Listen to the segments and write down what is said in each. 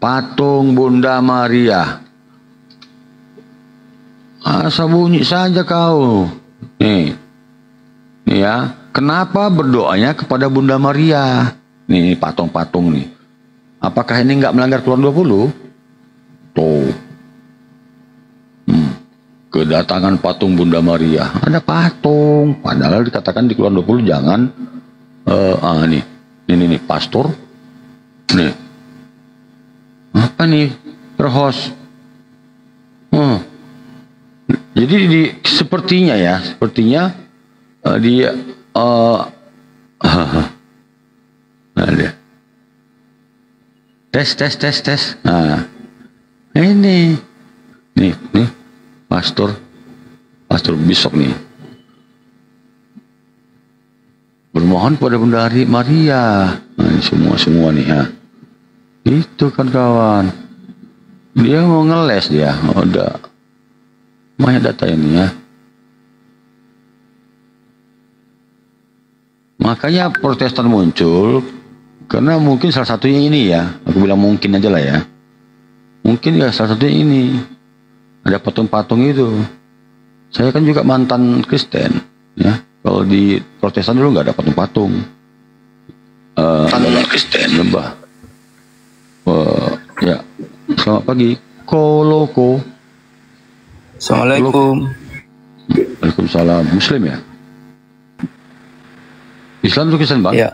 patung Bunda Maria. Asal bunyi saja kau. Nih ya, kenapa berdoanya kepada Bunda Maria? Nih patung-patung nih. Apakah ini nggak melanggar Keluaran 20? Tuh. Kedatangan patung Bunda Maria. Ada patung. Padahal dikatakan di Keluaran 20 jangan. Nih pastor. Nih. Apa nih? Terhos. Jadi sepertinya dia ada tes. Nah, ini nih pastor besok nih bermohon kepada Bunda Maria. Nah, ini semua nih ya. Itu kan kawan, dia mau ngeles dia. Udah banyak data ini ya. Makanya Protestan muncul karena mungkin salah satunya ini ya. Aku bilang mungkin aja lah ya. Mungkin ya salah satunya ini. Ada patung-patung itu. Saya kan juga mantan Kristen ya. Kalau di Protestan dulu nggak ada patung-patung. Kristen lembah. Ya. Selamat pagi. Koloko. Assalamualaikum. Waalaikumsalam. Muslim ya? Islam atau Kristen, Bang? Ya.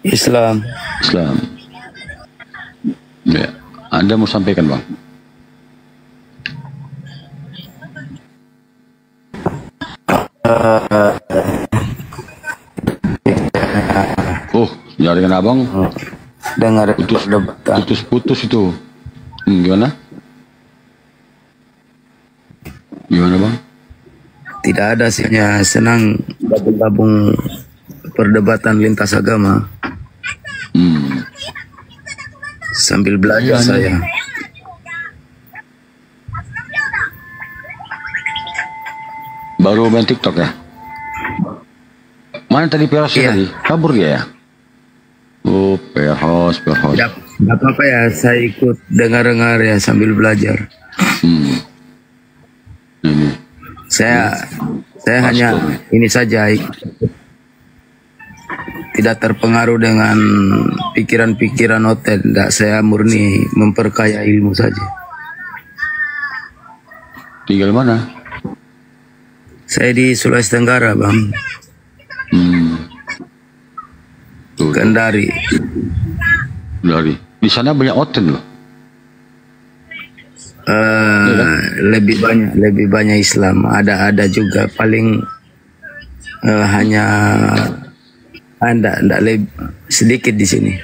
Islam. Ya. Anda mau sampaikan, Bang? Jaringan abang dengar putus itu. Gimana Bang? Tidak ada sih, hanya senang gabung perdebatan lintas agama. Sambil belajar saya. Baru main TikTok ya? Mana tadi Peros tadi? Kabur dia ya? Oh, Peros. Tidak apa-apa ya, saya ikut dengar-dengar ya sambil belajar. Ini. Saya hanya ini saja, tidak terpengaruh dengan pikiran-pikiran hotel. Tidak, saya murni memperkaya ilmu saja. Tinggal mana? Saya di Sulawesi Tenggara, Bang. Kendari. Di sana banyak hotel loh. Lebih banyak Islam. Ada juga paling hanya lebih sedikit di sini.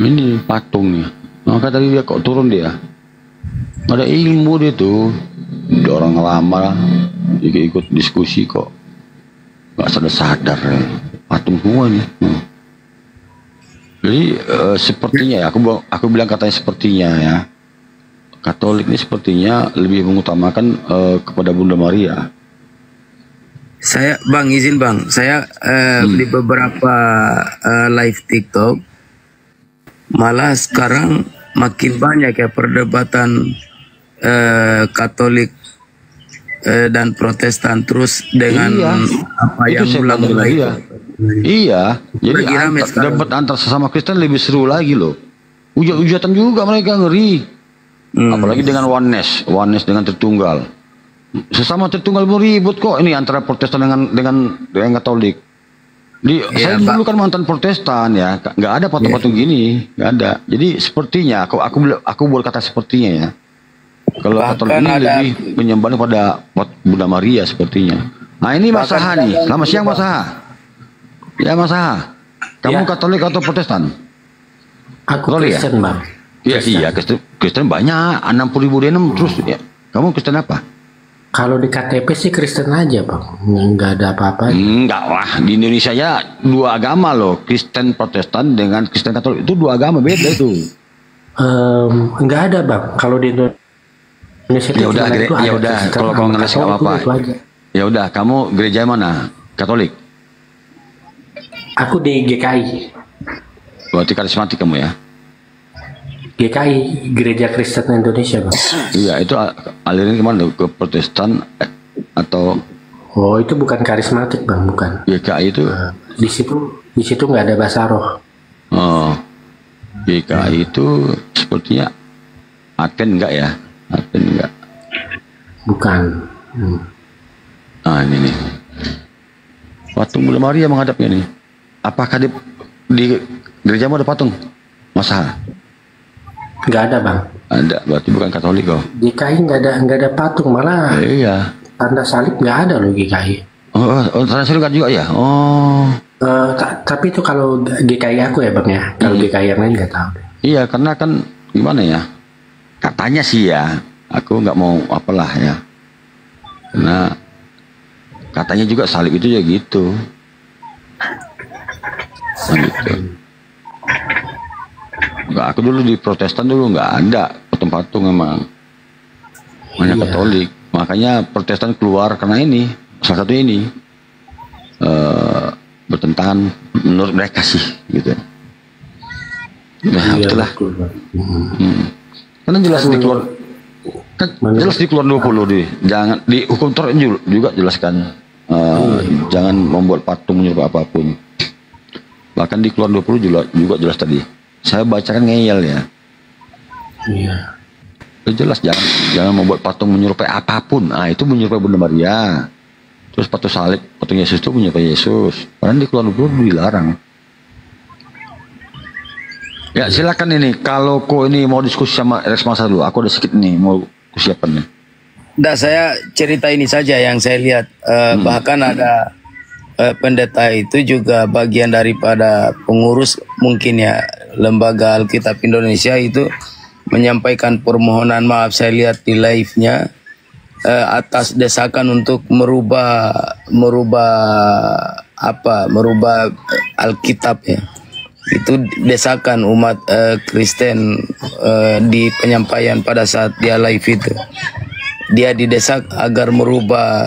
Ini patungnya. Maka tadi dia kok turun dia. Ada ilmu dia tuh. Dia orang lama ikut diskusi kok. Gak sadar ya. Patung semua nih. Jadi sepertinya ya, aku bilang katanya sepertinya ya. Katolik ini sepertinya lebih mengutamakan kepada Bunda Maria. Saya izin Bang, saya di beberapa live TikTok malah sekarang makin banyak ya perdebatan Katolik dan Protestan terus dengan apa yang ulang-ulang itu. Iya, jadi debat antar sesama Kristen lebih seru lagi loh. Ujat-ujatan juga mereka, ngeri. Apalagi dengan oneness dengan Tritunggal. Sesama Tritunggal pun ribut kok ini antara Protestan dengan Katolik. Saya dulu kan mantan Protestan ya, nggak ada patung-patung gini, nggak ada. Jadi sepertinya aku boleh kata sepertinya ya. Kalau Katolik ini lebih menyembah pada Bunda Maria sepertinya. Nah ini Mas Saha nih. Selamat siang Mas Saha. Ya Mas Saha. Kamu Katolik atau Protestan? Aku Kristen, Bang. Iya Kristen banyak. 60.000 denom terus ya. Kamu Kristen apa? Kalau di KTP sih Kristen aja, Bang. Nggak ada apa-apa. Enggak lah. Di Indonesia ya dua agama loh. Kristen Protestan dengan Kristen Katolik itu dua agama beda itu. Nggak ada, Bang. Kalau di Indonesia ya udah kalau kamu ngeles nggak apa-apa. Ya udah, kamu gereja mana? Katolik? Aku di GKI. berarti karismatik kamu ya? GKI, Gereja Kristen Indonesia, Bang. Iya, itu aliran kemana? Ke Protestan atau? Oh, itu bukan karismatik, Bang, bukan. GKI itu? Di situ nggak ada bahasa roh. Oh, GKI itu sepertinya Aten enggak ya? Aten enggak? Bukan. Nah, ini nih. Patung Bunda Maria menghadapnya nih. Apakah di gerejamu ada patung? Masa? Nggak ada, Bang. Ada, berarti bukan Katolik kok. GKI nggak ada patung, malah Iya. tanda salib nggak ada loh GKI. Tanda salib juga ya? Oh. Tapi itu kalau GKI aku ya, Bang ya. Kalau GKI yang lain nggak tahu. Iya, karena kan gimana ya? Katanya sih ya, aku nggak mau apalah ya. Karena katanya juga salib itu ya gitu. Nah, gitu. Enggak, aku dulu di Protestan dulu nggak ada patung-patung emang. Hanya Katolik. Makanya Protestan keluar karena ini. Salah satu ini. Bertentangan menurut mereka sih gitu. Nah, itulah. Karena jelas dikeluar jelas dikeluar 20 deh. Jangan di hukum Taurat juga jelaskan jangan membuat patung menyerupai apapun. Bahkan di keluar 20 juga jelas tadi. Saya bacakan ngeyel ya. Iya. Itu jelas jangan membuat patung menyerupai apapun. Ah, itu menyerupai Bunda Maria. Terus patung salib, patung Yesus itu menyerupai Yesus. Karena di keluar 20 dilarang. Ya silakan ini. Kalau kau ini mau diskusi sama Rex Masa dulu, aku ada sedikit nih mau kusiapkan nih. Nah, saya cerita ini saja yang saya lihat. Bahkan ada pendeta itu juga bagian daripada pengurus mungkin ya Lembaga Alkitab Indonesia itu menyampaikan permohonan maaf, saya lihat di live-nya atas desakan untuk merubah Alkitab ya. Itu desakan umat Kristen di penyampaian pada saat dia live itu. Dia didesak agar merubah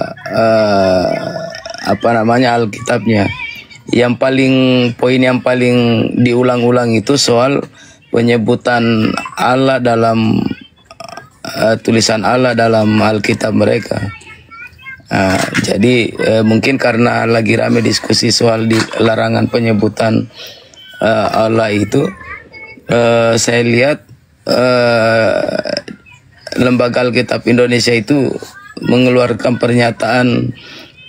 Alkitabnya. Poin yang paling diulang-ulang itu soal penyebutan Allah dalam tulisan Allah dalam Alkitab mereka. Jadi mungkin karena lagi rame diskusi soal larangan penyebutan Allah itu, saya lihat Lembaga Alkitab Indonesia itu mengeluarkan pernyataan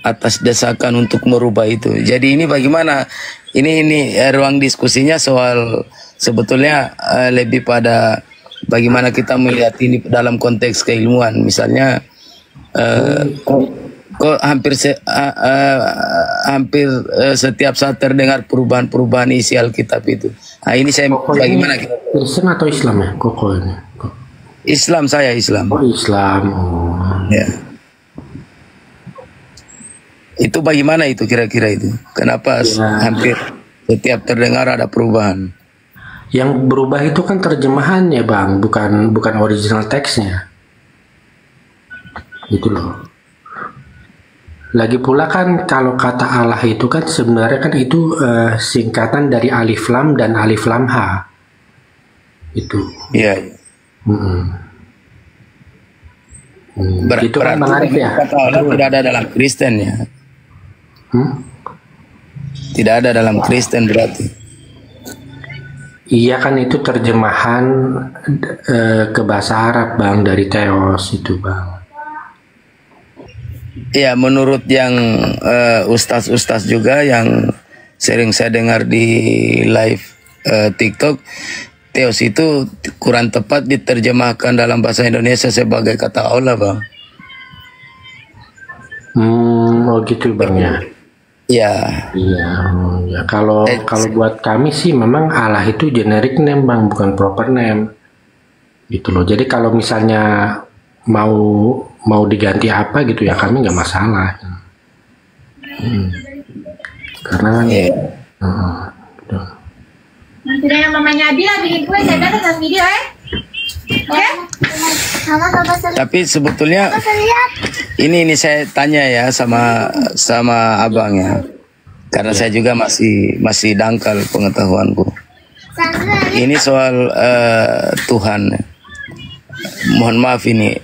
atas desakan untuk merubah itu. Jadi ini bagaimana? Ini ruang diskusinya soal sebetulnya lebih pada bagaimana kita melihat ini dalam konteks keilmuan. Misalnya kok hampir setiap saat terdengar perubahan isi Alkitab itu. Nah, ini saya bagaimana? Kristen atau Islam ya? Koko ini. Islam, saya Islam. Oh, Islam. Oh. Ya. Itu bagaimana itu kira-kira itu? Kenapa hampir setiap terdengar ada perubahan? Yang berubah itu kan terjemahannya, Bang, bukan original teksnya. Gitu loh. Lagi pula kan kalau kata Allah itu kan sebenarnya kan itu singkatan dari alif lam dan alif lam ha. Itu. Iya. Itu kan menarik ya. Kata Allah tidak ada dalam Kristen ya. Tidak ada dalam Kristen berarti. Iya kan itu terjemahan ke bahasa Arab, Bang, dari Theos itu, Bang. Ya, menurut yang ustaz-ustaz juga yang sering saya dengar di live TikTok, Theos itu kurang tepat diterjemahkan dalam bahasa Indonesia sebagai kata Allah, Bang. Oh gitu, Bang ya. Ya. Iya, ya. Kalau buat kami sih memang Allah itu generic name, Bang, bukan proper name. Gitu loh. Jadi kalau misalnya mau diganti apa gitu ya kami nggak masalah. Karena kan Tidak yang mamanya Adila bikin kue, saya dalam video ya. Tapi sebetulnya ini saya tanya ya sama abang ya, karena saya juga masih dangkal pengetahuanku. ini soal Tuhan. Mohon maaf ini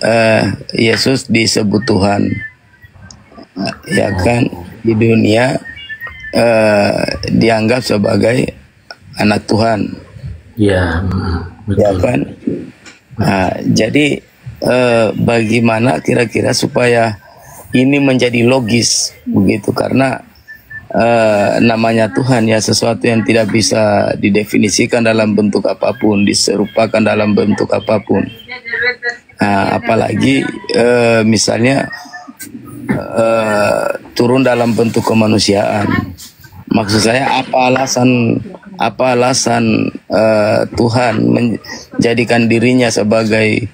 Yesus disebut Tuhan, ya kan, di dunia dianggap sebagai anak Tuhan, ya, ya kan. Nah, jadi bagaimana kira-kira supaya ini menjadi logis begitu, karena namanya Tuhan ya sesuatu yang tidak bisa didefinisikan dalam bentuk apapun, diserupakan dalam bentuk apapun. Apalagi misalnya turun dalam bentuk kemanusiaan. Maksud saya apa alasan Tuhan menjadikan dirinya sebagai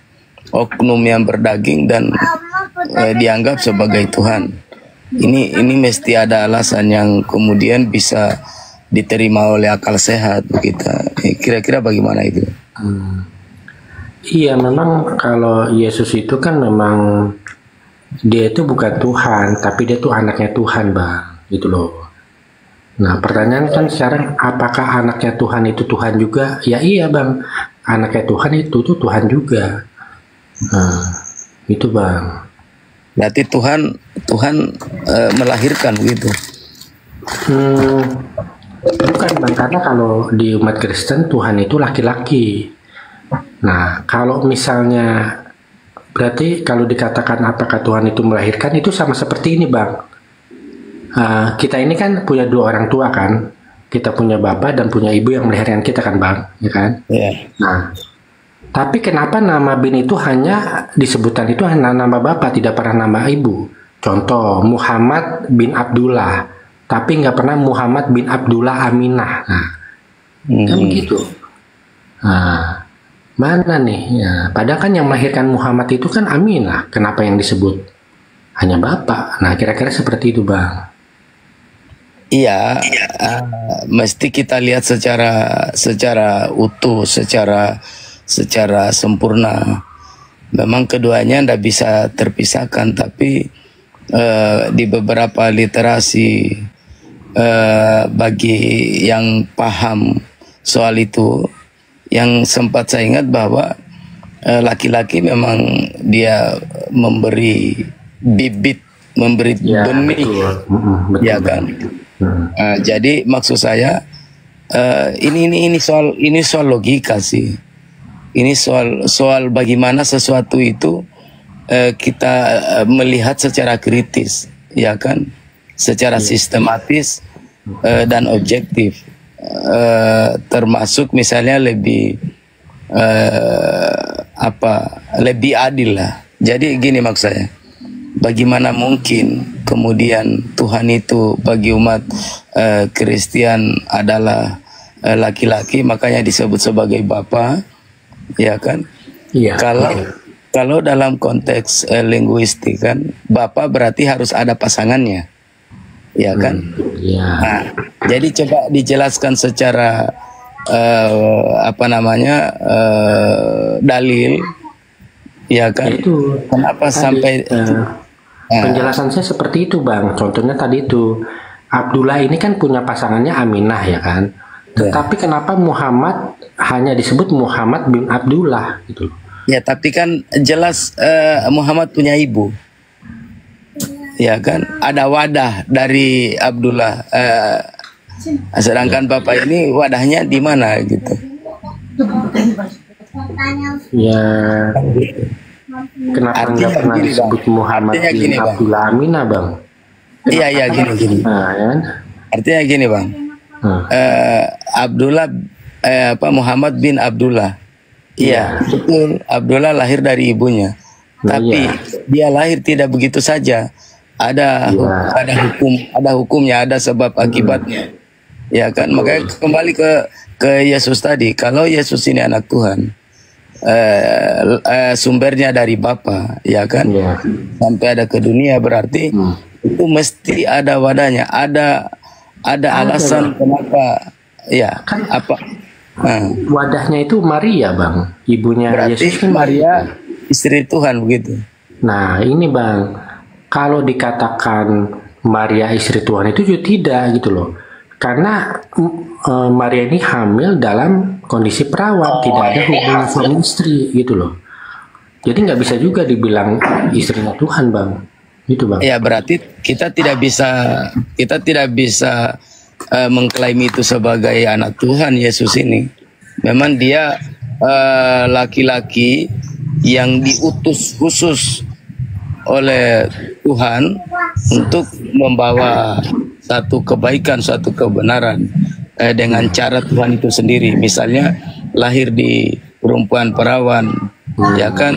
oknum yang berdaging dan dianggap sebagai Tuhan? Ini mesti ada alasan yang kemudian bisa diterima oleh akal sehat kita. Kira-kira bagaimana itu? Iya, memang kalau Yesus itu kan memang dia itu bukan Tuhan, tapi dia tuh anaknya Tuhan, Bang, gitu loh. Nah, pertanyaan kan sekarang, apakah anaknya Tuhan itu Tuhan juga? Ya iya, Bang, anaknya Tuhan itu tuh Tuhan juga. Nah, itu, Bang. Berarti Tuhan melahirkan begitu? Bukan, Bang, karena kalau di umat Kristen Tuhan itu laki-laki. Nah, kalau misalnya berarti kalau dikatakan apakah Tuhan itu melahirkan, itu sama seperti ini, Bang. Kita ini kan punya dua orang tua kan, kita punya bapak dan punya ibu yang melahirkan kita kan, Bang, ya kan? Yeah. Nah, tapi kenapa nama bin itu hanya disebutan itu hanya nama bapak, tidak pernah nama ibu? Contoh Muhammad bin Abdullah, tapi nggak pernah Muhammad bin Abdullah Aminah. Nah, kan begitu. Nah, mana nih? Ya, padahal kan yang melahirkan Muhammad itu kan Aminah. Kenapa yang disebut hanya bapak? Nah, kira-kira seperti itu, Bang. Iya, mesti kita lihat secara utuh, secara sempurna. Memang keduanya tidak bisa terpisahkan, tapi di beberapa literasi bagi yang paham soal itu, yang sempat saya ingat bahwa laki-laki memang dia memberi bibit, memberi benih, betul, ya kan. Jadi maksud saya ini soal logika sih. Ini soal bagaimana sesuatu itu kita melihat secara kritis, ya kan, secara sistematis dan objektif, termasuk misalnya lebih lebih adil lah. Jadi gini maksud saya, bagaimana mungkin kemudian Tuhan itu bagi umat Kristen adalah laki-laki, makanya disebut sebagai Bapa, ya kan? Iya. Kalau dalam konteks linguistik kan, Bapa berarti harus ada pasangannya, ya kan? Iya. Nah, jadi coba dijelaskan secara dalil, ya kan? Itu kenapa tadi, sampai penjelasan saya seperti itu, Bang. Contohnya tadi itu Abdullah ini kan punya pasangannya Aminah, ya kan? Tetapi kenapa Muhammad hanya disebut Muhammad bin Abdullah gitu? Ya, tapi kan jelas Muhammad punya ibu, ya kan? Ada wadah dari Abdullah, sedangkan bapak ini wadahnya di mana gitu? Ya, kenapa nggak pernah disebut Muhammad bin Abdullah Aminah, Bang? Iya, gini. Nah, ya. Artinya gini, Bang. Abdullah Muhammad bin Abdullah. Iya, betul. Abdullah lahir dari ibunya. Tapi dia lahir tidak begitu saja. Ada hukumnya, ada sebab akibatnya. Ya kan? Makanya kembali ke Yesus tadi. Kalau Yesus ini anak Tuhan, sumbernya dari Bapa, ya kan? Sampai ada ke dunia berarti itu mesti ada wadahnya, ada alasan kenapa, ya kan, apa? Wadahnya itu Maria, Bang, ibunya berarti Yesus kan Maria, istri Tuhan begitu. Nah, ini, Bang, kalau dikatakan Maria istri Tuhan itu juga tidak gitu loh, karena Maria ini hamil dalam kondisi perawan, tidak ada hubungan suami istri gitu loh. Jadi nggak bisa juga dibilang istrinya Tuhan, Bang. Gitu, Bang. Ya, berarti kita tidak bisa mengklaim itu sebagai anak Tuhan Yesus ini. Memang dia laki-laki yang diutus khusus oleh Tuhan untuk membawa satu kebaikan, suatu kebenaran dengan cara Tuhan itu sendiri. Misalnya lahir di perempuan perawan, ya kan,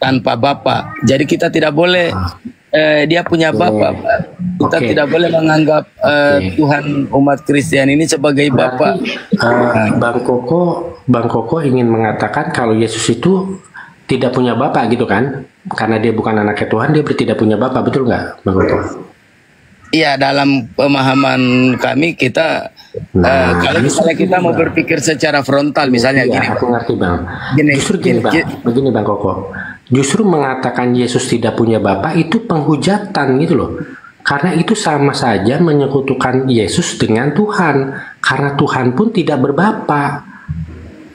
tanpa bapak. Jadi kita tidak boleh dia punya bapak. Kita tidak boleh menganggap Tuhan umat Kristen ini sebagai bapak. Bang Koko ingin mengatakan kalau Yesus itu tidak punya bapak gitu kan? Karena dia bukan anaknya Tuhan, dia tidak punya bapak, betul nggak, Bang Koko? Iya, dalam pemahaman kami kita kalau misalnya kita mau berpikir secara frontal, misalnya iya, gini. Aku ngerti, Bang. Justru begini Bang Koko. Justru mengatakan Yesus tidak punya bapak itu penghujatan gitu loh. Karena itu sama saja menyekutukan Yesus dengan Tuhan. Karena Tuhan pun tidak berbapak.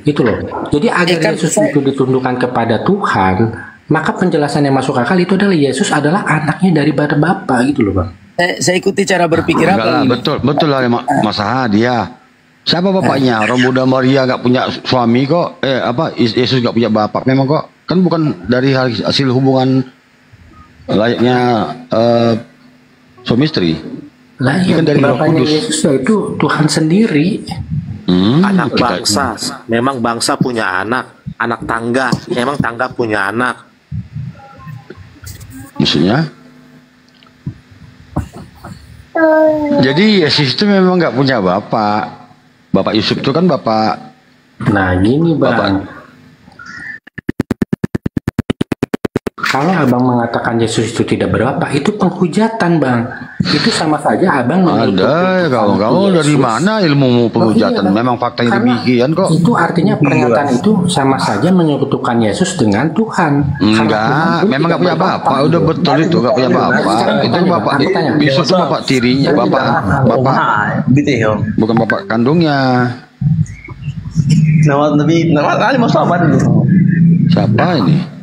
Gitu loh. Jadi agar Yesus itu ditundukkan kepada Tuhan, maka penjelasan yang masuk akal itu adalah Yesus adalah anaknya dari Bapa gitu loh, Bang. Saya ikuti cara berpikir apa? Betul lah Mas dia. Siapa bapaknya? Orang Bunda Maria gak punya suami kok. Yesus gak punya bapak. Memang kok kan bukan dari hasil hubungan layaknya suami istri. Lah iya, kan dari bapaknya Yesus itu Tuhan sendiri. Anak bangsa. Memang bangsa punya anak tangga. Memang tangga punya anak. Maksudnya? Jadi Yesus itu memang nggak punya bapak. Bapak Yusuf itu kan bapak. Nah gini Bang. Kalau Abang mengatakan Yesus itu tidak berbapak, itu penghujatan, Bang. Itu sama saja Abang ada. Kamu dari mana ilmu penghujatan? Memang faktanya demikian kok. Itu artinya pernyataan itu sama saja menyekutukan Yesus dengan Tuhan. Enggak, memang nggak punya bapak. Udah betul itu nggak punya bapak. Itu bapak. Yesus itu bapak tirinya, bapak. Bukan bapak kandungnya. Nama kali mas apa dulu? Siapa ini?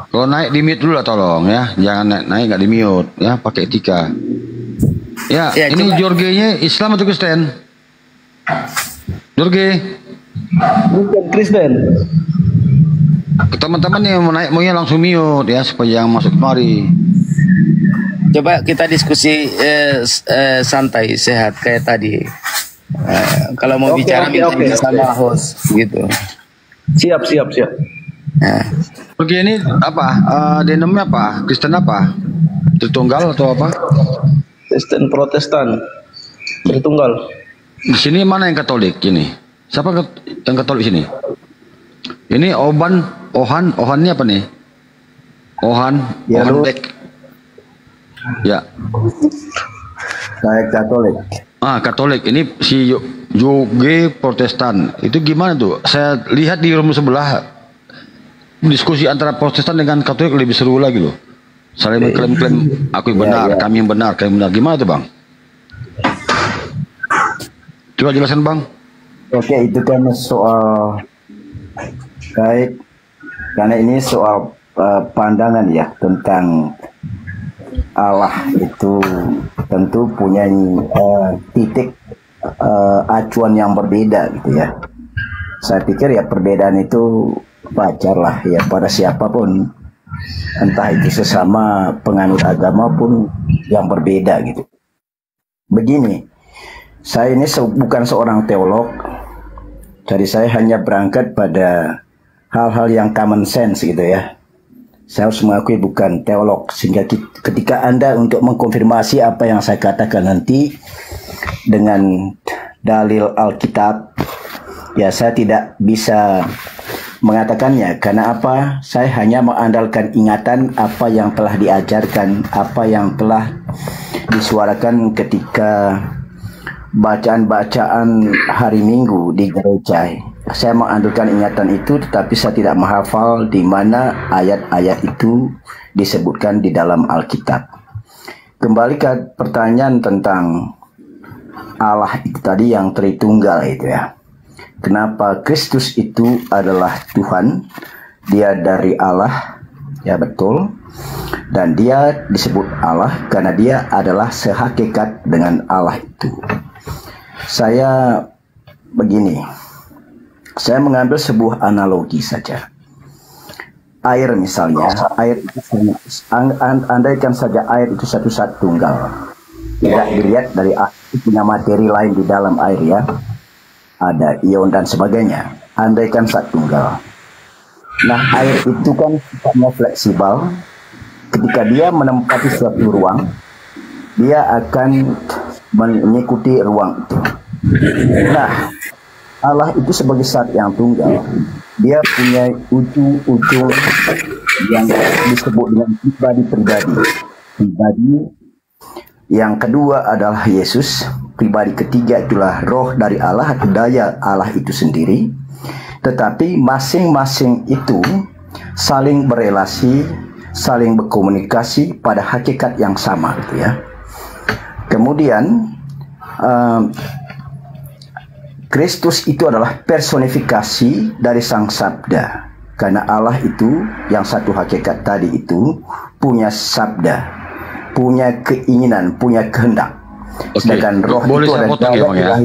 Kalau naik di mute dulu lah tolong ya, jangan naik nggak di mute ya, pakai etika. Ya, ini Jorge-nya Islam atau Kristen? Jorge? Bukan Kristen. Teman-teman yang mau naik maunya langsung mute ya supaya yang masuk kemari. Coba kita diskusi santai, sehat kayak tadi. Kalau mau bicara sama host gitu. Siap. Oke, ini apa? Denomnya apa? Kristen apa? Tritunggal atau apa? Kristen Protestan. Tritunggal. Di sini mana yang Katolik ini? Siapa yang Katolik sini? Ini Ohannya apa nih? Ohan Beck. Ya. Saya Katolik. Katolik. Ini si Yoge Protestan. Itu gimana tuh? Saya lihat di room sebelah diskusi antara Protestan dengan Katolik lebih seru lagi loh. Saling mengklaim-klaim aku yang benar, kami yang benar, kami benar. Gimana tuh, Bang? Coba jelaskan, Bang. Oke, itu kan soal baik, karena ini soal pandangan ya tentang Allah itu tentu punya titik acuan yang berbeda gitu ya. Saya pikir ya perbedaan itu wajar lah ya pada siapapun, entah itu sesama penganut agama pun yang berbeda gitu. Begini, saya ini bukan seorang teolog, jadi saya hanya berangkat pada hal-hal yang common sense gitu ya. Saya harus mengakui bukan teolog, sehingga ketika Anda untuk mengkonfirmasi apa yang saya katakan nanti dengan dalil Alkitab, ya saya tidak bisa mengatakannya. Karena apa? Saya hanya mengandalkan ingatan apa yang telah diajarkan, apa yang telah disuarakan ketika bacaan-bacaan hari Minggu di gereja. Saya mengandalkan ingatan itu, tetapi saya tidak menghafal di mana ayat-ayat itu disebutkan di dalam Alkitab. Kembali ke pertanyaan tentang Allah itu tadi yang Tritunggal itu ya. Kenapa Kristus itu adalah Tuhan? Dia dari Allah, ya betul. Dan dia disebut Allah karena dia adalah sehakikat dengan Allah itu. Saya begini, saya mengambil sebuah analogi saja. Air misalnya, air itu andaikan saja air itu satu tunggal. Tidak dilihat dari air itu punya materi lain di dalam air ya. Ada ion dan sebagainya. Andaikan satu tunggal. Nah, air itu kan sifatnya fleksibel. Ketika dia menempati suatu ruang, dia akan mengikuti ruang itu. Nah, Allah itu sebagai zat yang tunggal. Dia punya ujung-ujung yang disebut dengan pribadi. Yang kedua adalah Yesus. Pribadi ketiga itulah roh dari Allah atau daya Allah itu sendiri. Tetapi masing-masing itu saling berelasi, saling berkomunikasi pada hakikat yang sama gitu ya. Kemudian Kristus itu adalah personifikasi dari Sang Sabda. Karena Allah itu yang satu hakikat tadi itu punya sabda, punya keinginan, punya kehendak. Sedangkan roh boleh itu saya ada potong ya, Bang ya?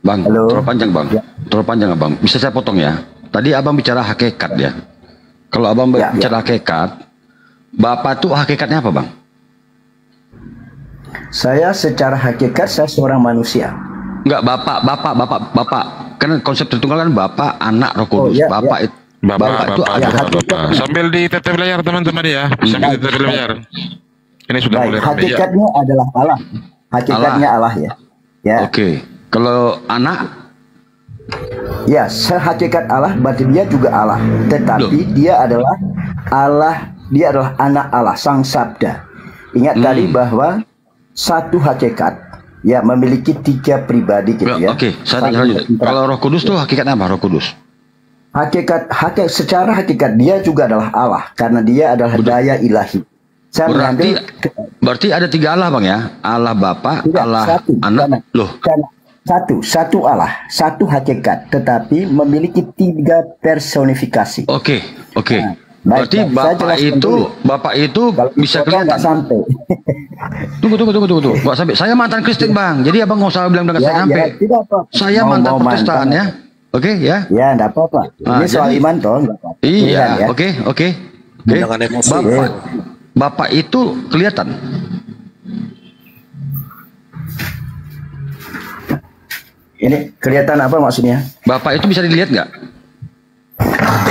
Bang, Halo? terlalu panjang Bang. Ya. Terlalu panjang Bang. Bisa saya potong ya? Tadi Abang bicara hakikat ya. Kalau Abang bicara hakikat, Bapak tuh hakikatnya apa Bang? Saya secara hakikat saya seorang manusia. Enggak, Bapak. Kan konsep Tritunggal kan Bapak, Anak, Roh Kudus. iya, Bapak itu Bapak. Sambil di tetep layar teman-teman ya. Sambil di tetep layar. Ini sudah Baik, mulai ramai. hakikatnya adalah Allah. Hakikatnya Allah ya. Ya. Oke. Kalau Anak, Ya, sehakikat Allah berarti dia juga Allah. Tetapi dia adalah Allah, dia adalah anak Allah, Sang Sabda. Ingat tadi bahwa satu hakikat ya memiliki tiga pribadi gitu ya. Oke, saya lanjut. Kalau Roh Kudus tuh hakikatnya apa? Roh Kudus. Secara hakikat dia juga adalah Allah karena dia adalah daya ilahi. Saya Berarti ada tiga Allah Bang ya? Allah Bapa, Allah Anak. Satu Allah, satu hakikat, tetapi memiliki tiga personifikasi. Oke. Nah, berarti Bapak itu bisa kelihatan. Sampai. Tunggu. Nggak sampai. Saya mantan Kristen Bang. Jadi Abang nggak usah bilang saya sampai. Tidak apa. Saya mantan Protestan ya. Oke ya. Ya, enggak apa-apa. Ini soal iman toh, enggak apa-apa. Iya, ya. oke. Jangan emosi. Bapak itu kelihatan. Ini kelihatan apa maksudnya? Bapak itu bisa dilihat nggak?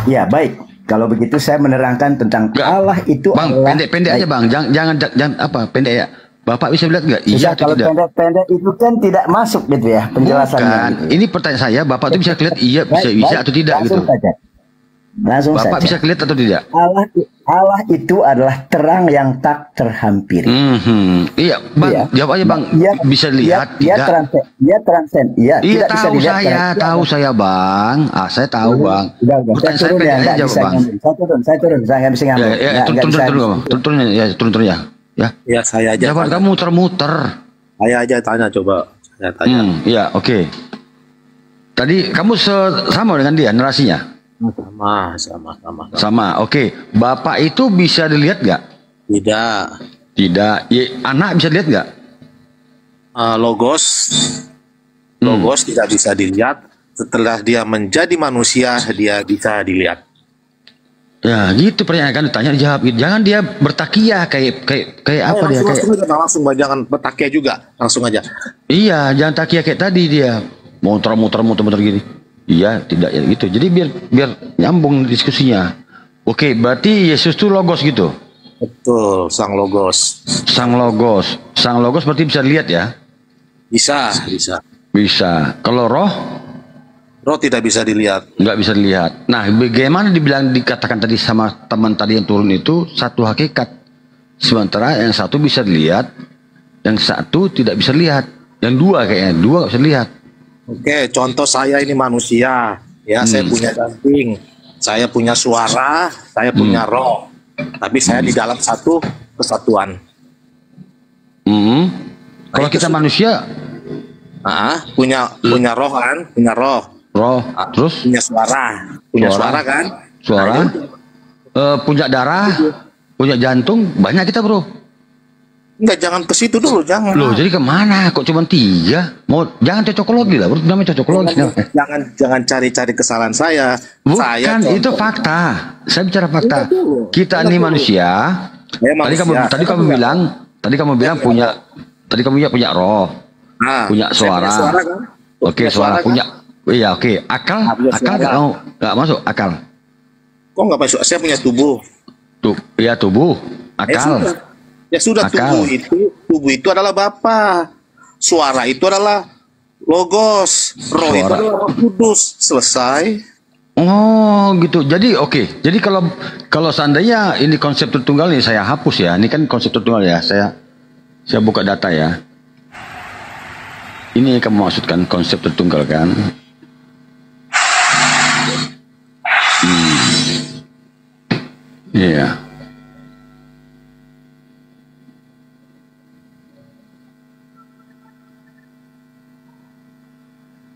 Ya, baik. Kalau begitu saya menerangkan tentang Allah itu Bang, adalah pendek aja Bang. Jangan apa pendek ya. Bapak bisa lihat nggak? Iya atau kalau tidak? pendek itu kan tidak masuk gitu ya penjelasannya. Bukan. Gitu. Ini pertanyaan saya, Bapak itu bisa lihat iya bisa atau tidak gitu. Langsung Bapak saja. bisa lihat atau tidak? Allah itu adalah terang yang tak terhampiri. Iya, Bang. Iya. Jawab aja Bang. Bisa lihat Dia transend. Iya, iya, tidak bisa dilihat. tahu saya Bang. Saya tahu Bang. Saya turun ya, nggak bisa ngambil. Saya turun, saya nggak bisa ngambil. Turun ya. Ya, saya aja. Jawab kamu muter-muter. Saya aja tanya coba. Saya tanya. Iya, oke. Tadi kamu sama dengan dia narasinya? Sama. Oke. Bapak itu bisa dilihat nggak? Tidak. Ya, anak bisa dilihat nggak? Logos tidak bisa dilihat. Setelah dia menjadi manusia, dia bisa dilihat. Ya, gitu pertanyaan kan ditanya dijawab. Jangan dia bertakiah kayak apa dia kayak. Langsung jangan bertakiah juga, langsung aja. Iya, jangan takiah kayak tadi dia. Muter gini. Iya, tidak ya gitu. Jadi biar nyambung diskusinya. Oke, berarti Yesus itu logos gitu. Betul, Sang Logos. Sang Logos berarti bisa dilihat ya? Bisa. Kalau roh tidak bisa dilihat. Nggak bisa dilihat. Nah, bagaimana dikatakan tadi sama teman tadi yang turun itu satu hakikat. Sementara yang satu bisa dilihat, yang satu tidak bisa lihat. Yang dua nggak bisa lihat. Oke, contoh saya ini manusia, ya saya punya daging, saya punya suara, saya punya roh, tapi saya di dalam satu kesatuan. Kalau kita manusia, punya roh kan, punya roh. Roh, terus Punya suara kan? suara, punya darah, punya jantung, banyak kita bro. Enggak, jangan ke situ dulu, jangan. Loh, jadi kemana? Kok cuma 3? Jangan cocokologi lah, bro. Namanya cocokologi. Jangan cari-cari kesalahan saya. Bukan, itu fakta. Saya bicara fakta. Kita ini manusia. Tadi kamu bilang punya roh, punya suara. Kan? Oke, suara kan? Punya. Iya, oke. Akal nggak masuk akal. Kok nggak masuk? Saya punya tubuh. Iya, tubuh. Akal. Ya sudah, akal. Tubuh itu adalah Bapa. Suara itu adalah Logos. Roh itu adalah Roh Kudus. Selesai. Oh gitu. Jadi oke. Jadi kalau seandainya ini konsep Tritunggal ini saya hapus ya. Ini kan konsep Tritunggal ya. Saya buka data ya. Ini kamu maksudkan konsep Tritunggal kan? Iya.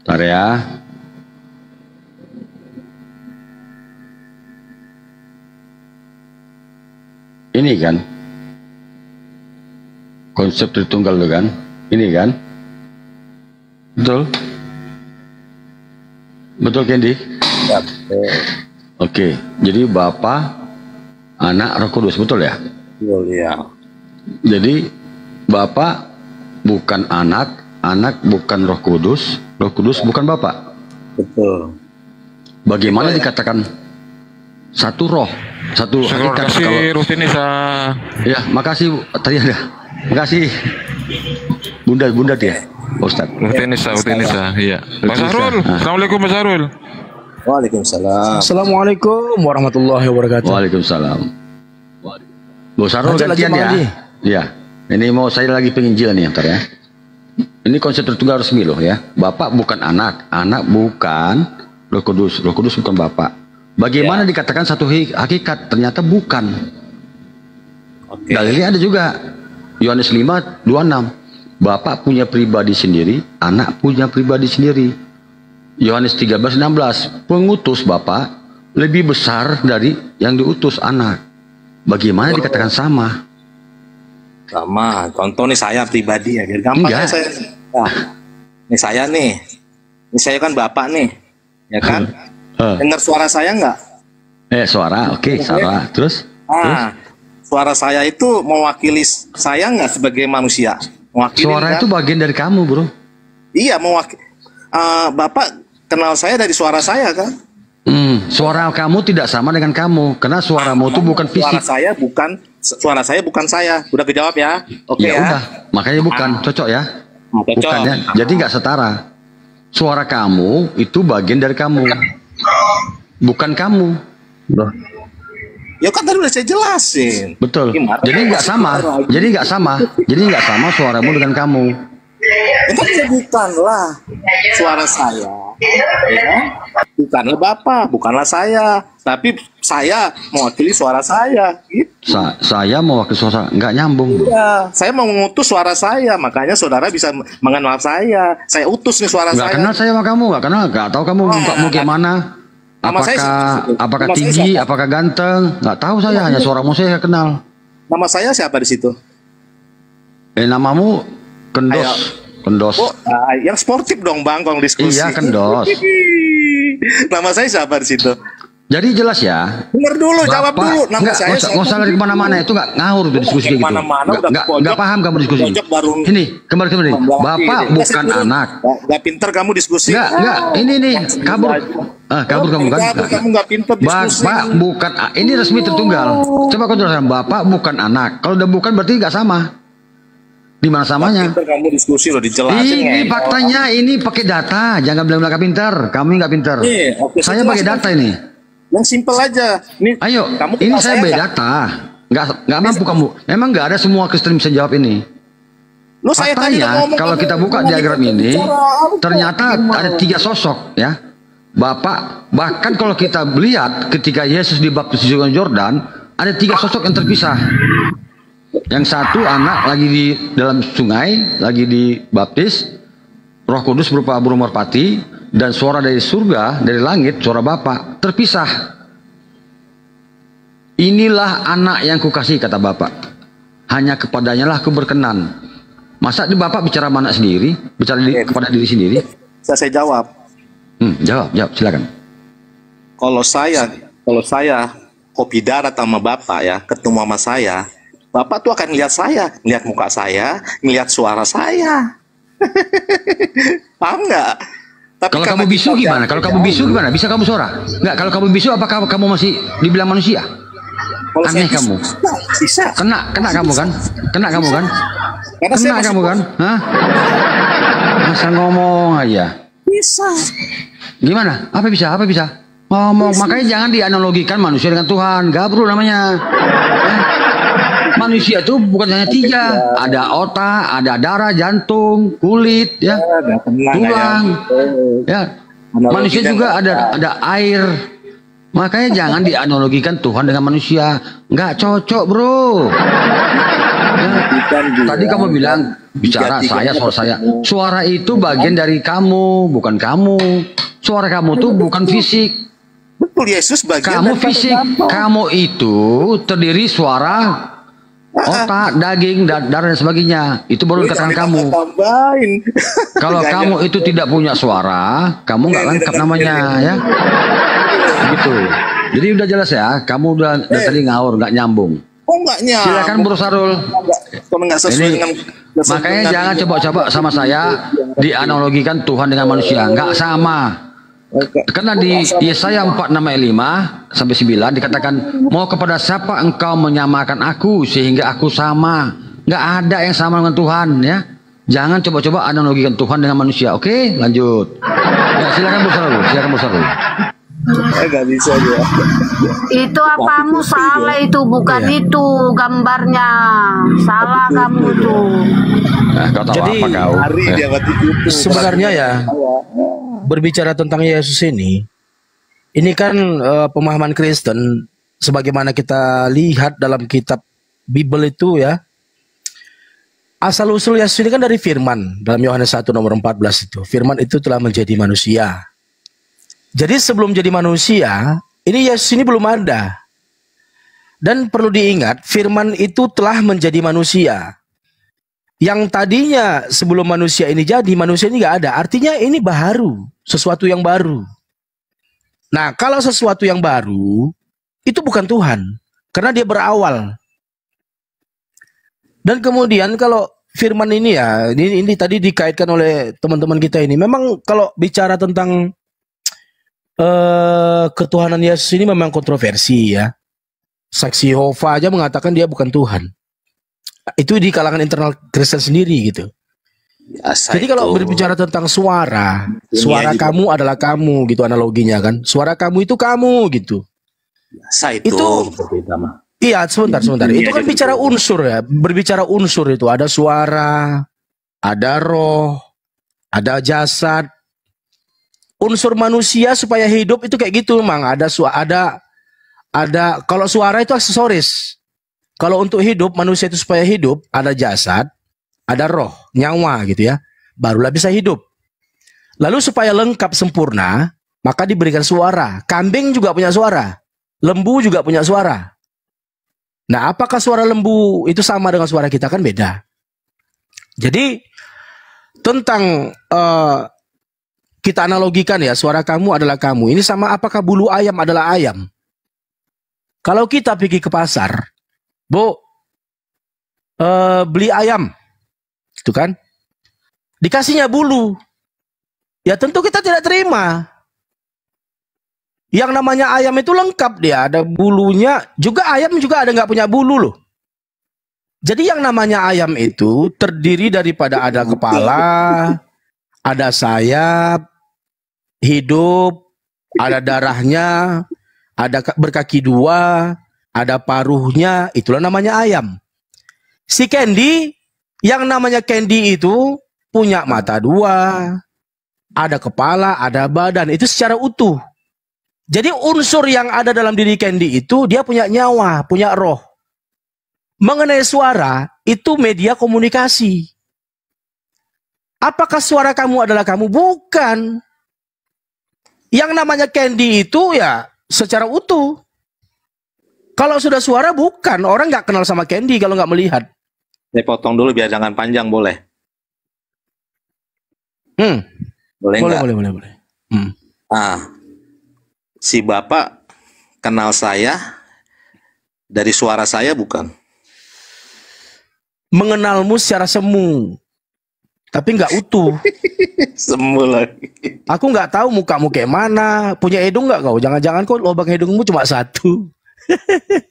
Bentar ya. Ini kan konsep Tritunggal itu kan? Ini kan? Betul? Betul Candy? Ya, Oke, jadi Bapa, Anak, Roh Kudus, betul ya? betul ya. Jadi Bapa bukan anak, anak bukan Roh Kudus bukan Bapa. Betul. Bagaimana dikatakan satu roh, satu hakikat? Kasih Rutinisa. Ya, makasih tadi ada. Makasih. Bunda dia, Ustaz. Rutinisa, iya. Mas Sarul, Assalamualaikum Mas Sarul. Waalaikumsalam. Assalamualaikum warahmatullahi wabarakatuh. Waalaikumsalam. Bu Sarul gantian ya. Iya. Ini mau saya lagi penginjilan nih ntar ya. Ini konsep Tritunggal resmi loh ya. Bapak bukan anak, anak bukan Roh Kudus bukan Bapak. Bagaimana dikatakan satu hakikat? Ternyata bukan. Dalilnya ada juga. Yohanes 5:26. Bapak punya pribadi sendiri, anak punya pribadi sendiri. Yohanes 13:16. Pengutus Bapak lebih besar dari yang diutus anak. Bagaimana dikatakan sama? Sama. Contoh nih saya pribadi ya. Gampang ya saya. Nah, ini saya nih. Ini saya kan Bapak nih. Ya kan? Dengar suara saya nggak? Suara. Oke, suara. Terus? Suara saya itu mewakili saya nggak sebagai manusia? Mewakili, suara kan? itu bagian dari kamu, bro. Iya, mewakili. Bapak kenal saya dari suara saya kan? Suara kamu tidak sama dengan kamu, karena suaramu itu bukan fisik. Suara saya bukan saya. Udah kejawab ya? Oke ya. Udah, makanya bukan cocok ya. Bukan ya. Jadi nggak setara. Suara kamu itu bagian dari kamu, bukan kamu. Ya kan tadi udah saya jelasin. Betul. Gimana? Jadi nggak sama. Jadi nggak sama suaramu dengan kamu. Itu bukanlah suara saya, ya? Bukanlah Bapak, bukanlah saya, tapi saya mewakili suara saya. Gitu. Saya mewakili suara, nggak nyambung. Iya, saya mau mengutus suara saya, makanya saudara bisa mengenal saya. Saya utus nih suara nggak saya. Kenal saya sama kamu, nggak tahu kamu mukamu gimana. Apakah tinggi, apakah ganteng? Nggak tahu saya, hanya suaramu saya kenal. Nama saya siapa di situ? Namamu Kendos. Oh, yang sportif dong Bang kalau diskusi. Iya, Kendos. Nama saya siapa di situ? Jadi jelas ya. Dengar dulu, jawab dulu. Nama saya nggak usah lari kemana-mana, itu nggak ngawur tuh diskusi kayak gitu. Nggak paham kamu diskusi. Ini kembali. Bapak bukan anak. Nggak pinter kamu diskusi. Nggak. Ini kabur. Kabur kamu kan? Kamu nggak pinter diskusi. Bapak bukan. Ini resmi Tritunggal. Coba kau jelaskan. Bapak bukan anak. Kalau udah bukan berarti nggak sama. Di mana samanya? Kamu diskusi loh, dijelasin. Ini faktanya, ini pakai data. Jangan bilang nggak pinter. Kami nggak pinter. Saya pakai data ini. Yang simpel aja. Ayo, ini saya pakai data. Nggak mampu kamu. Emang nggak ada semua Kristen bisa jawab ini. Faktanya, kalau kita buka diagram ini, ternyata ada 3 sosok ya. Bapak, bahkan kalau kita lihat ketika Yesus dibaptis di Yordan, ada 3 sosok yang terpisah. Yang satu anak lagi di dalam sungai, lagi dibaptis. Roh Kudus berupa burung merpati, dan suara dari surga, dari langit, suara Bapa terpisah. Inilah anak yang kukasihi, kata Bapa. Hanya kepadanya lah aku berkenan. Masa di Bapak bicara sama anak sendiri, bicara kepada diri sendiri? Saya jawab. Jawab, silakan. Kalau saya kopi darat sama Bapak ya, ketemu sama saya, Bapak tuh akan lihat saya, lihat muka saya, lihat suara saya. Paham nggak? Kalau kamu bisu gimana? Kalau kamu bisu gimana? Bisa kamu suara? Nggak, kalau kamu bisu apakah kamu masih dibilang manusia? Kalau aneh kamu. Bisa. Kena kamu kan? Kena kamu kan? Karena kena kamu kan? Hah? Masa ngomong aja. Bisa. Gimana? Apa bisa? Ngomong. Makanya jangan dianalogikan manusia dengan Tuhan. Gabru namanya. Manusia itu bukan hanya 3. Ada otak, ada darah, jantung, kulit, ya, tulang. Ya. Manusia juga ada air. Makanya jangan dianalogikan Tuhan dengan manusia. Nggak cocok, bro. Ya. Tadi kamu bilang bicara suara saya. Suara itu bagian dari kamu, bukan kamu. Suara kamu tuh bukan fisik. Betul, Yesus bagian kamu fisik. Kamu itu terdiri suara, otak, daging, darah dan sebagainya. Itu baru dikatakan kamu. Kalau kamu itu tidak punya suara, kamu nggak lengkap namanya, ya. Gitu. Jadi udah jelas ya. Kamu udah tadi ngawur, nggak nyambung. Oh, nggak nyambung. Silakan Bro Sarul. Makanya jangan coba-coba sama saya dianalogikan Tuhan dengan manusia. Nggak sama. Karena di Yesaya 46:5-9 dikatakan, mau kepada siapa engkau menyamakan aku sehingga aku sama. Nggak ada yang sama dengan Tuhan, ya. Jangan coba-coba analogikan Tuhan dengan manusia. Oke, lanjut. Ya, silakan Bu Sarul. Nggak bisa dia. Itu apamu salah, itu bukan itu gambarnya. Salah kamu tuh. Jadi sebenarnya ya, berbicara tentang Yesus ini kan pemahaman Kristen sebagaimana kita lihat dalam kitab Bible itu ya. Asal usul Yesus ini kan dari firman. Dalam Yohanes 1:14 itu, firman itu telah menjadi manusia. Jadi sebelum jadi manusia, ini Yesus ini belum ada. Dan perlu diingat, firman itu telah menjadi manusia. Yang tadinya sebelum manusia ini jadi, manusia ini nggak ada. Artinya ini baru, sesuatu yang baru. Nah, kalau sesuatu yang baru, itu bukan Tuhan. Karena dia berawal. Dan kemudian kalau firman ini ya, ini tadi dikaitkan oleh teman-teman kita ini. Memang kalau bicara tentang ketuhanan Yesus ini memang kontroversi ya. Saksi Yehova aja mengatakan dia bukan Tuhan. Itu di kalangan internal Kristen sendiri gitu. Jadi kalau berbicara tentang suara kamu adalah kamu gitu analoginya kan. Suara kamu itu kamu gitu. Itu berbeda mah. Iya, sebentar. Itu kan bicara unsur ya. Berbicara unsur itu ada suara, ada roh, ada jasad. Unsur manusia supaya hidup itu kayak gitu memang ada kalau suara itu aksesoris. Kalau untuk hidup manusia itu supaya hidup ada jasad, ada roh, nyawa gitu ya. Barulah bisa hidup. Lalu supaya lengkap sempurna, maka diberikan suara. Kambing juga punya suara. Lembu juga punya suara. Nah, apakah suara lembu itu sama dengan suara kita? Kan beda. Jadi tentang kita analogikan ya, suara kamu adalah kamu. Ini sama apakah bulu ayam adalah ayam? Kalau kita pergi ke pasar, Bu, beli ayam, itu kan? Dikasihnya bulu. Ya tentu kita tidak terima. Yang namanya ayam itu lengkap dia, ada bulunya. Juga ayam juga ada nggak punya bulu loh. Jadi yang namanya ayam itu terdiri daripada ada kepala, ada sayap, hidup, ada darahnya, ada berkaki 2, ada paruhnya, itulah namanya ayam. Si Candy, yang namanya Candy itu punya mata 2, ada kepala, ada badan, itu secara utuh. Jadi unsur yang ada dalam diri Candy itu dia punya nyawa, punya roh. Mengenai suara, itu media komunikasi. Apakah suara kamu adalah kamu? Bukan. Yang namanya Candy itu ya secara utuh. Kalau sudah suara bukan. Orang nggak kenal sama Candy kalau nggak melihat. Saya potong dulu biar jangan panjang, boleh? Boleh. Si Bapak kenal saya dari suara saya bukan? Mengenalmu secara semu, tapi nggak utuh. Semu lagi. Aku nggak tahu mukamu kayak mana. Punya hidung nggak kau? Jangan-jangan kok lubang hidungmu cuma satu.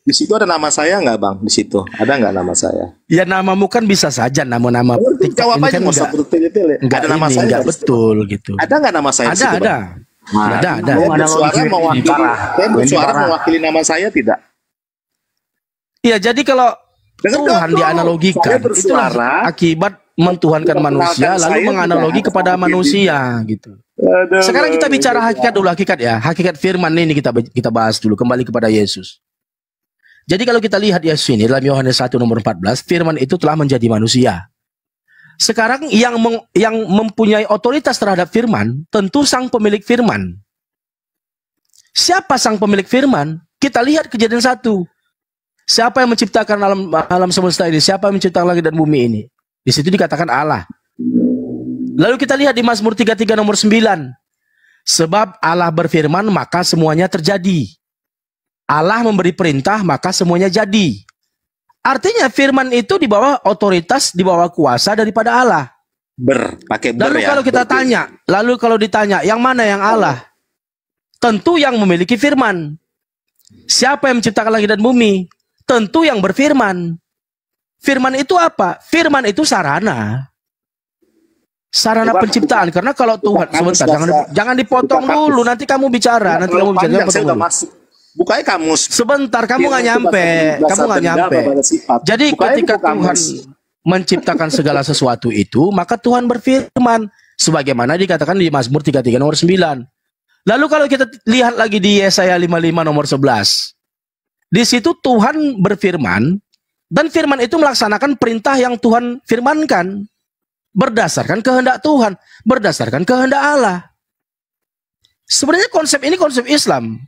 Di situ ada nama saya nggak, Bang? Di situ ada nggak nama saya? Ya namamu kan bisa saja nama-nama. Jawab aja, nggak usah bertele-tele. Ada nama saya nggak betul gitu. Ada nggak nama saya? Ada. Ada. Saya bersuara mewakili nama saya tidak? Iya, jadi kalau Tuhan dianalogikan, itulah akibat mentuhankan manusia lalu menganalogi kepada manusia gitu. Sekarang kita bicara hakikat dulu, hakikat firman ini kita bahas dulu, kembali kepada Yesus. Jadi kalau kita lihat Yesus ini dalam Yohanes 1 nomor 14, firman itu telah menjadi manusia. Sekarang yang mempunyai otoritas terhadap firman tentu sang pemilik firman. Siapa sang pemilik firman? Kita lihat Kejadian 1. Siapa yang menciptakan alam semesta ini? Siapa yang menciptakan langit dan bumi ini? Di situ dikatakan Allah. Lalu kita lihat di Mazmur 33 nomor 9. Sebab Allah berfirman maka semuanya terjadi. Allah memberi perintah maka semuanya jadi. Artinya firman itu di bawah otoritas, di bawah kuasa daripada Allah. Lalu kalau kita tanya, lalu kalau ditanya yang mana yang Allah? Tentu yang memiliki firman. Siapa yang menciptakan langit dan bumi? Tentu yang berfirman. Firman itu apa? Firman itu sarana. Sarana penciptaan. Karena kalau Tuhan, sebentar, jangan dipotong dulu. Nanti kamu bicara. Nanti kamu bicara. Bukanya kamus. Sebentar, kamu nggak nyampe. Jadi ketika Tuhan menciptakan segala sesuatu itu, maka Tuhan berfirman. Sebagaimana dikatakan di Mazmur 33 nomor 9. Lalu kalau kita lihat lagi di Yesaya 55 nomor 11. Di situ Tuhan berfirman. Dan firman itu melaksanakan perintah yang Tuhan firmankan. Berdasarkan kehendak Tuhan. Berdasarkan kehendak Allah. Sebenarnya konsep ini konsep Islam.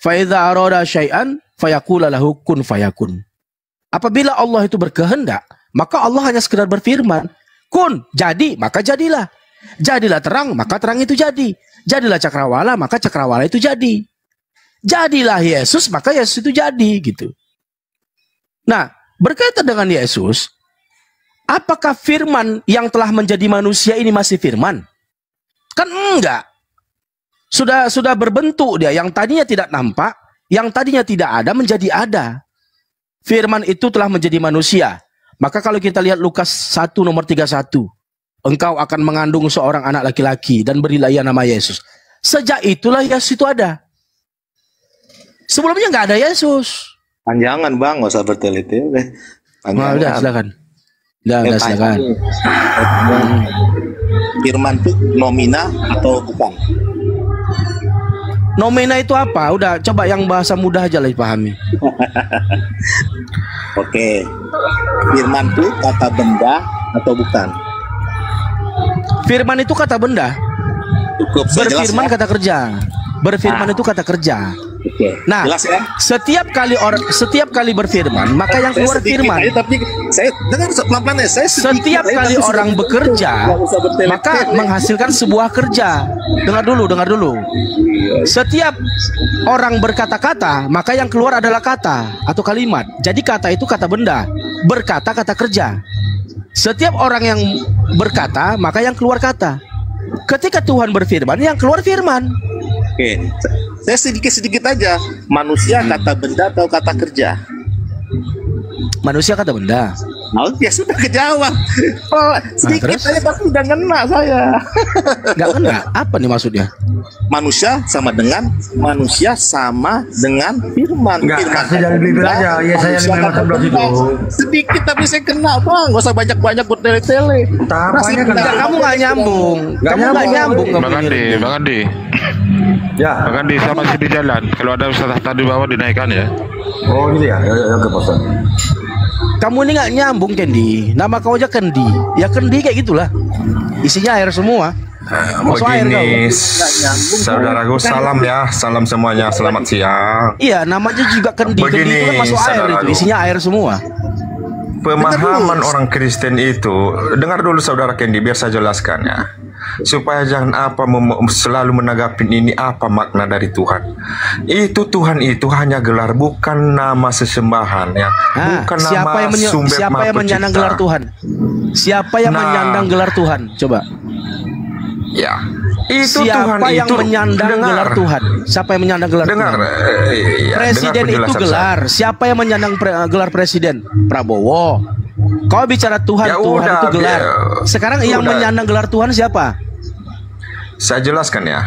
Fa'idha aroda syai'an fayaqula lahu kun fayakun. Apabila Allah itu berkehendak, maka Allah hanya sekedar berfirman, kun, jadi, maka jadilah. Jadilah terang, maka terang itu jadi. Jadilah cakrawala, maka cakrawala itu jadi. Jadilah Yesus, maka Yesus itu jadi, gitu. Nah, berkaitan dengan Yesus, apakah firman yang telah menjadi manusia ini masih firman? Kan enggak. Sudah berbentuk dia, yang tadinya tidak nampak, yang tadinya tidak ada menjadi ada. Firman itu telah menjadi manusia. Maka kalau kita lihat Lukas 1 nomor 31, engkau akan mengandung seorang anak laki-laki dan berilah ia nama Yesus. Sejak itulah Yesus itu ada. Sebelumnya nggak ada Yesus. Panjangan, Bang, nggak usah bertele-tele. Nah, udah silakan. Udah silakan. Firman itu nomina atau bukan? Nomina itu apa? Udah, coba yang bahasa mudah aja lah dipahami. Oke. Firman itu kata benda atau bukan? Firman itu kata benda. Cukup, berfirman jelas, ya? Kata kerja. Berfirman itu kata kerja. Oke. Nah, jelas, ya? setiap kali berfirman, maka yang keluar firman. Tapi saya dengar pelan-pelan ya. Setiap kali orang bekerja, maka menghasilkan sebuah kerja. Dengar dulu. Setiap orang berkata-kata, maka yang keluar adalah kata atau kalimat. Jadi kata itu kata benda, berkata kata kerja. Setiap orang yang berkata, maka yang keluar kata. Ketika Tuhan berfirman, yang keluar firman. Oke, saya sedikit aja. Manusia kata benda atau kata kerja? Manusia kata benda. Oh, ya sudah kejawab. Oh, sedikit aja tapi udah ngena saya. Nggak kena? Apa nih maksudnya? Manusia sama dengan firman. Enggak, jangan beli aja. Ya saya 511 itu. Sedikit tapi saya kena, Bang. Gak usah banyak-banyak bertele-tele. Tapanya kan kamu nggak nyambung. Kamu nggak nyambung. Bang Andi. Ya. Bang Andi sama sini jalan. Kalau ada ustaz tadi bawah dinaikkan ya. Oh gitu ya. Ya ke Pak. Kamu ini nggak nyambung, Kendi. Nama kau aja Kendi. Ya Kendi kayak gitulah. Isinya air semua. Begini, saudaraku, salam ya, salam semuanya, selamat siang. Iya, namanya juga Kendi. Begini, Kendi itu kan masuk air itu, isinya air semua. Pemahaman orang Kristen itu, dengar dulu saudara Kendi, biar saya jelaskan ya, supaya jangan selalu menanggapi ini apa makna dari Tuhan. Itu Tuhan itu hanya gelar, bukan nama sesembahan ya, bukan siapa nama sumber siapa yang menyandang gelar Tuhan? Siapa yang menyandang gelar Tuhan? Coba. Ya, itu siapa Tuhan yang itu menyandang gelar Tuhan? Siapa yang menyandang gelar Tuhan? Presiden itu gelar. Siapa yang menyandang gelar presiden? Prabowo. Kau bicara Tuhan, ya Tuhan udah, itu gelar. Sekarang yang menyandang gelar Tuhan siapa? Saya jelaskan ya.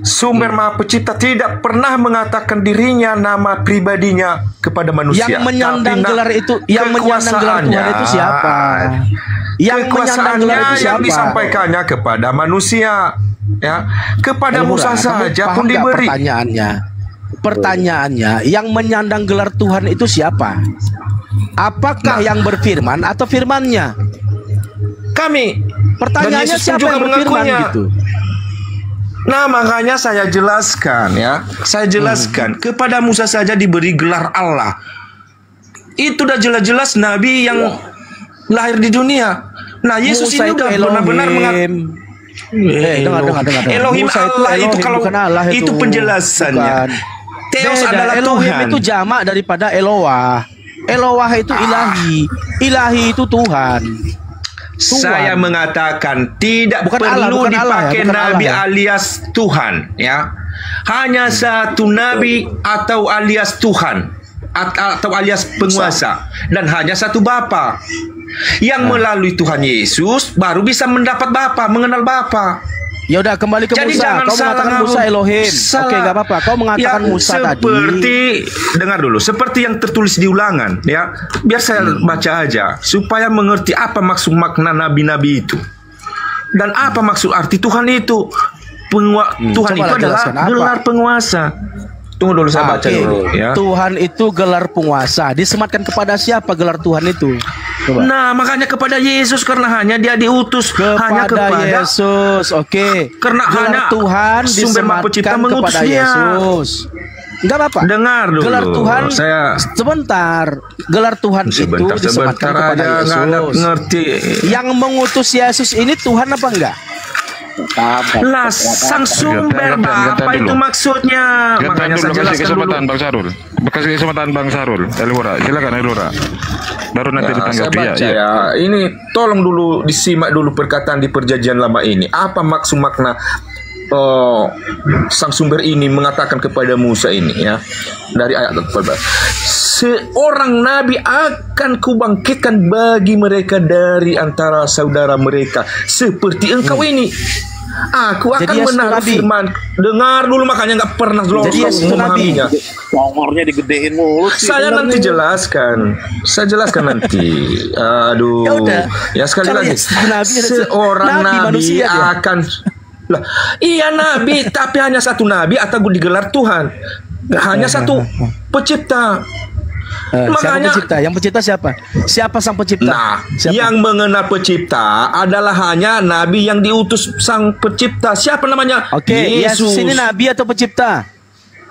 Sumber Maha Pencipta tidak pernah mengatakan dirinya nama pribadinya kepada manusia. Yang menyandang gelar itu, yang menyandang gelar Tuhan itu siapa? Yang menyandang gelar itu siapa? Yang disampaikannya kepada manusia, ya, kepada Musa saja pun diberi. Pertanyaannya, yang menyandang gelar Tuhan itu siapa? Apakah yang berfirman atau firmannya? Kami. Pertanyaannya siapa yang berfirman gitu? Nah, makanya saya jelaskan ya. Saya jelaskan kepada Musa saja diberi gelar Allah. Itu udah jelas-jelas nabi yang lahir di dunia. Nah, Yesus Musa ini udah benar-benar mengatakan Elohim Allah itu kalau Allah itu penjelasannya. Theos adalah Elohim Tuhan. Itu jamak daripada Eloah. Eloah itu ilahi. Ilahi itu Tuhan. Saya mengatakan tidak perlu dipakai nabi alias Tuhan ya. Hanya satu nabi atau alias Tuhan atau alias penguasa, dan hanya satu Bapa. Yang melalui Tuhan Yesus baru bisa mendapat Bapa, mengenal Bapa. Ya udah, kembali ke Jadi Musa. Kau mengatakan Musa Elohim. Oke, nggak apa-apa. Kau mengatakan Musa seperti, dengar dulu, seperti yang tertulis di Ulangan ya. Biar saya baca aja supaya mengerti apa maksud makna nabi-nabi itu dan apa maksud arti Tuhan itu. Tuhan itu adalah gelar penguasa. Tunggu dulu, saya baca dulu ya. Tuhan itu gelar penguasa. Disematkan kepada siapa gelar Tuhan itu? Coba. Nah, makanya kepada Yesus, karena hanya dia diutus hanya kepada Yesus. Oke. Karena gelar hanya Tuhan disematkan kepada Yesus. Enggak apa-apa. Dengar dulu. Gelar Tuhan sebentar. Gelar Tuhan itu disematkan kepada Yesus. Ngerti. Yang mengutus Yesus ini Tuhan apa enggak? Lah, sang sumber apa itu maksudnya? Makanya saya jelaskan dulu. Bang Sarul. Kasih kesempatan Bang Sarul. Elora, silakan Elora. Baru nanti ditanggapi ya. Ini tolong dulu disimak dulu perkataan di Perjanjian Lama ini. Apa maksud makna sang sumber ini mengatakan kepada Musa ini ya. Dari ayat 14. Seorang nabi akan kubangkitkan bagi mereka dari antara saudara mereka seperti engkau ini. Aku akan menaruh firman. Dengar dulu, makanya nggak pernah memahaminya. Nomornya digedein mulu. Saya nanti jelaskan. Saya jelaskan nanti. Aduh. Ya sekali lagi. Seorang nabi akan iya nabi, tapi hanya satu nabi atau digelar Tuhan. Hanya satu pencipta. Makanya pencipta, yang pencipta siapa? Siapa sang pencipta? Nah, yang mengenal pencipta adalah hanya nabi yang diutus sang pencipta. Siapa namanya? Oke, Yesus ini nabi atau pencipta?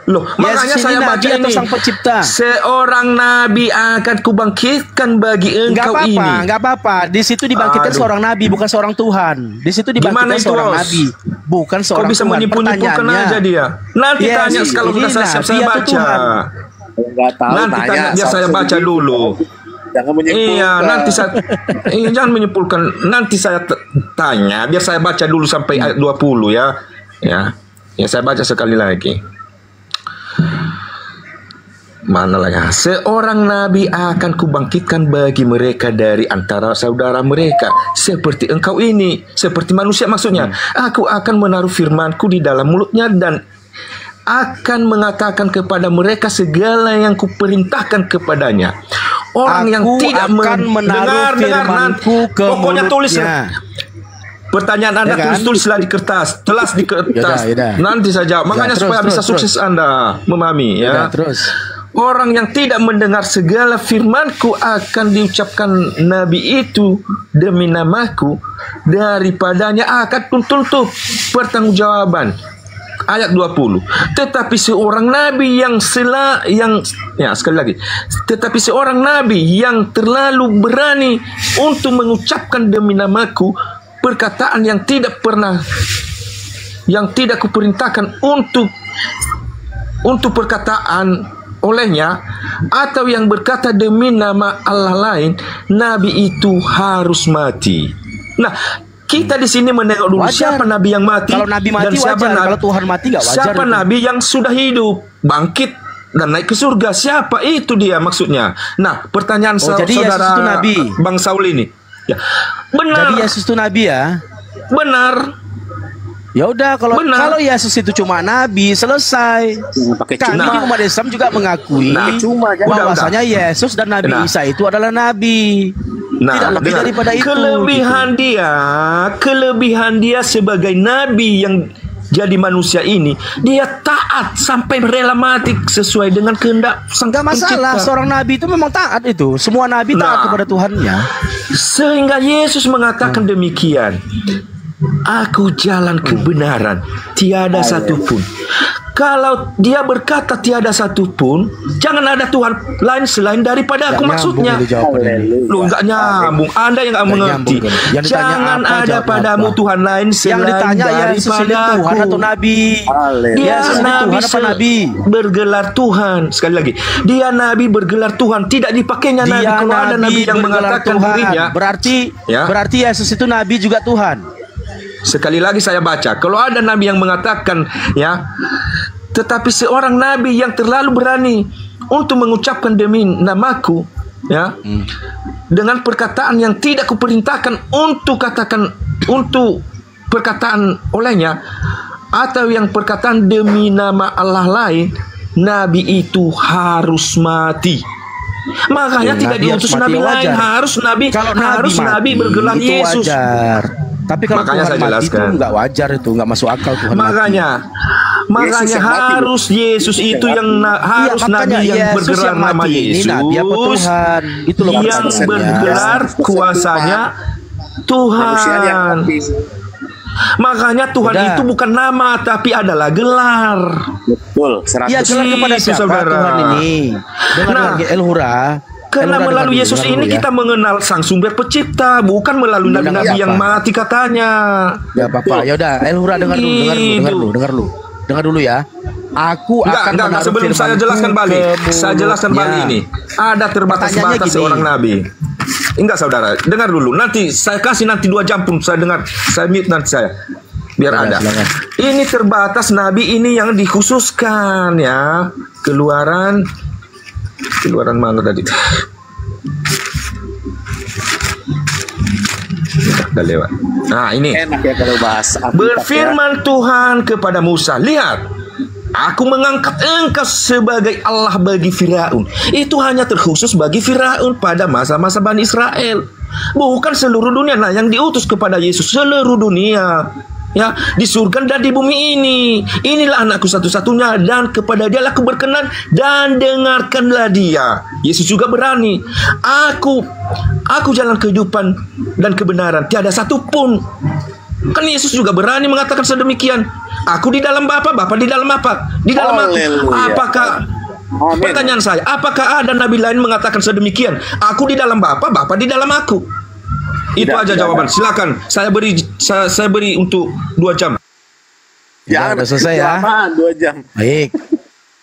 Loh, makanya saya baca ini. Sang pencipta. Seorang nabi akan kubangkitkan bagi engkau ini. Enggak apa-apa. Di situ dibangkitkan seorang nabi, bukan seorang Tuhan. Di situ dibangkitkan seorang nabi, bukan seorang Tuhan. Kok bisa menyimpulkan aja dia? Nanti tanya kalau sudah siap saya baca. Nanti tanya biar saya baca dulu. Jangan menyimpulkan. Iya, nanti saya jangan menyimpulkan. Nanti saya tanya biar saya baca dulu sampai ayat 20 ya. Ya, saya baca sekali lagi. Mana lah ya. Seorang nabi akan kubangkitkan bagi mereka dari antara saudara mereka seperti engkau ini, seperti manusia maksudnya. Aku akan menaruh firmanku di dalam mulutnya dan akan mengatakan kepada mereka segala yang kuperintahkan kepadanya. Orang yang tidak menaruh firmanku ke pokoknya tulis. Pertanyaan Anda tulislah di kertas, Nanti saja. Makanya supaya bisa sukses Anda memahami ya. Terus. orang yang tidak mendengar segala firmanku akan diucapkan nabi itu demi namaku, daripadanya akan tutup pertanggungjawaban. Ayat 20. Tetapi seorang nabi sekali lagi. Tetapi seorang nabi yang terlalu berani untuk mengucapkan demi namaku perkataan yang tidak kuperintahkan untuk perkataan olehnya, atau yang berkata demi nama Allah lain, nabi itu harus mati. Nah, kita di sini menengok dulu siapa nabi yang mati. Kalau nabi mati dan siapa wajar, kalau Tuhan mati nggak wajar. Siapa itu. nabi yang sudah hidup, bangkit dan naik ke surga? Siapa itu dia maksudnya? Nah, pertanyaan jadi saudara Yesus itu nabi. Bang Saul ini. Ya, benar. Jadi Yesus itu nabi ya? Benar. Ya udah, kalau Yesus itu cuma nabi, selesai. Kami umat Islam juga mengakui bahwasanya Yesus dan Nabi Isa itu adalah nabi. Tidak lebih daripada itu. Kelebihan dia sebagai nabi yang jadi manusia ini, dia taat sampai rela mati sesuai dengan kehendak Sang Pencipta. Enggak masalah, seorang nabi itu memang taat itu. Semua nabi taat kepada Tuhannya. Sehingga Yesus mengatakan demikian. Aku jalan kebenaran, tiada satupun. Kalau dia berkata tiada satupun, jangan ada Tuhan lain selain daripada aku maksudnya. Lu enggak nyambung, Anda yang enggak mengerti. Jangan ada padamu Tuhan lain selain daripada aku. Tuhan atau nabi? Dia nabi bergelar Tuhan. Sekali lagi, dia nabi bergelar Tuhan, tidak dipakainya nabi. Kalau ada nabi yang mengatakan dirinya, berarti Yesus itu nabi juga Tuhan. Sekali lagi saya baca, kalau ada nabi yang mengatakan tetapi seorang nabi yang terlalu berani untuk mengucapkan demi namaku, dengan perkataan yang tidak kuperintahkan untuk perkataan olehnya, atau yang perkataan demi nama Allah lain, nabi itu harus mati. Makanya tidak diutus nabi lain, harus nabi bergelar Yesus. Tapi kalau makanya Tuhan mati itu nggak wajar, itu nggak masuk akal Tuhan makanya mati. harus Yesus itu yang harus nabi yang bergelar nama Yesus, nabi apa Tuhan? Itu loh yang bergelar kuasanya Tuhan. Makanya Tuhan itu bukan nama tapi adalah gelar. Betul. Iya, gelar kepada siapa saudara Tuhan ini? Dengan El-Hura. Karena melalui Yesus ini kita mengenal Sang Sumber Pencipta, bukan melalui nabi-nabi yang mati katanya. Ya apa-apa. Ya udah, El-Hura dengar dulu ya. Aku akan sebelum saya jelaskan balik. Saya jelaskan balik ini. Ada terbatas-batas seorang nabi. Enggak saudara, dengar dulu. Nanti saya kasih 2 jam pun saya dengar. Saya mute nanti saya. Biar ada. Silakan. Ini terbatas nabi ini yang dikhususkan ya. Keluaran mana tadi? Udah lewat. Nah ini. Enak ya kalau bahas. Berfirman Tuhan kepada Musa, lihat, aku mengangkat engkau sebagai Allah bagi Firaun. Itu hanya terkhusus bagi Firaun pada masa-masa Bani Israel. Bukan seluruh dunia. Nah, yang diutus kepada Yesus seluruh dunia. Ya, di surga dan di bumi ini. Inilah anakku satu-satunya, dan kepada dialah aku berkenan, dan dengarkanlah dia. Yesus juga berani. Aku jalan kehidupan dan kebenaran, tiada satupun. Kan Yesus juga berani mengatakan sedemikian. Aku di dalam Bapa, Bapa di dalam apa? Di dalam aku. Apakah pertanyaan saya, apakah ada nabi lain mengatakan sedemikian? Aku di dalam Bapa, Bapa di dalam aku. Itu aja jawaban. Silakan. Saya beri untuk 2 jam. Ya, udah selesai ya. 2 jam. Baik.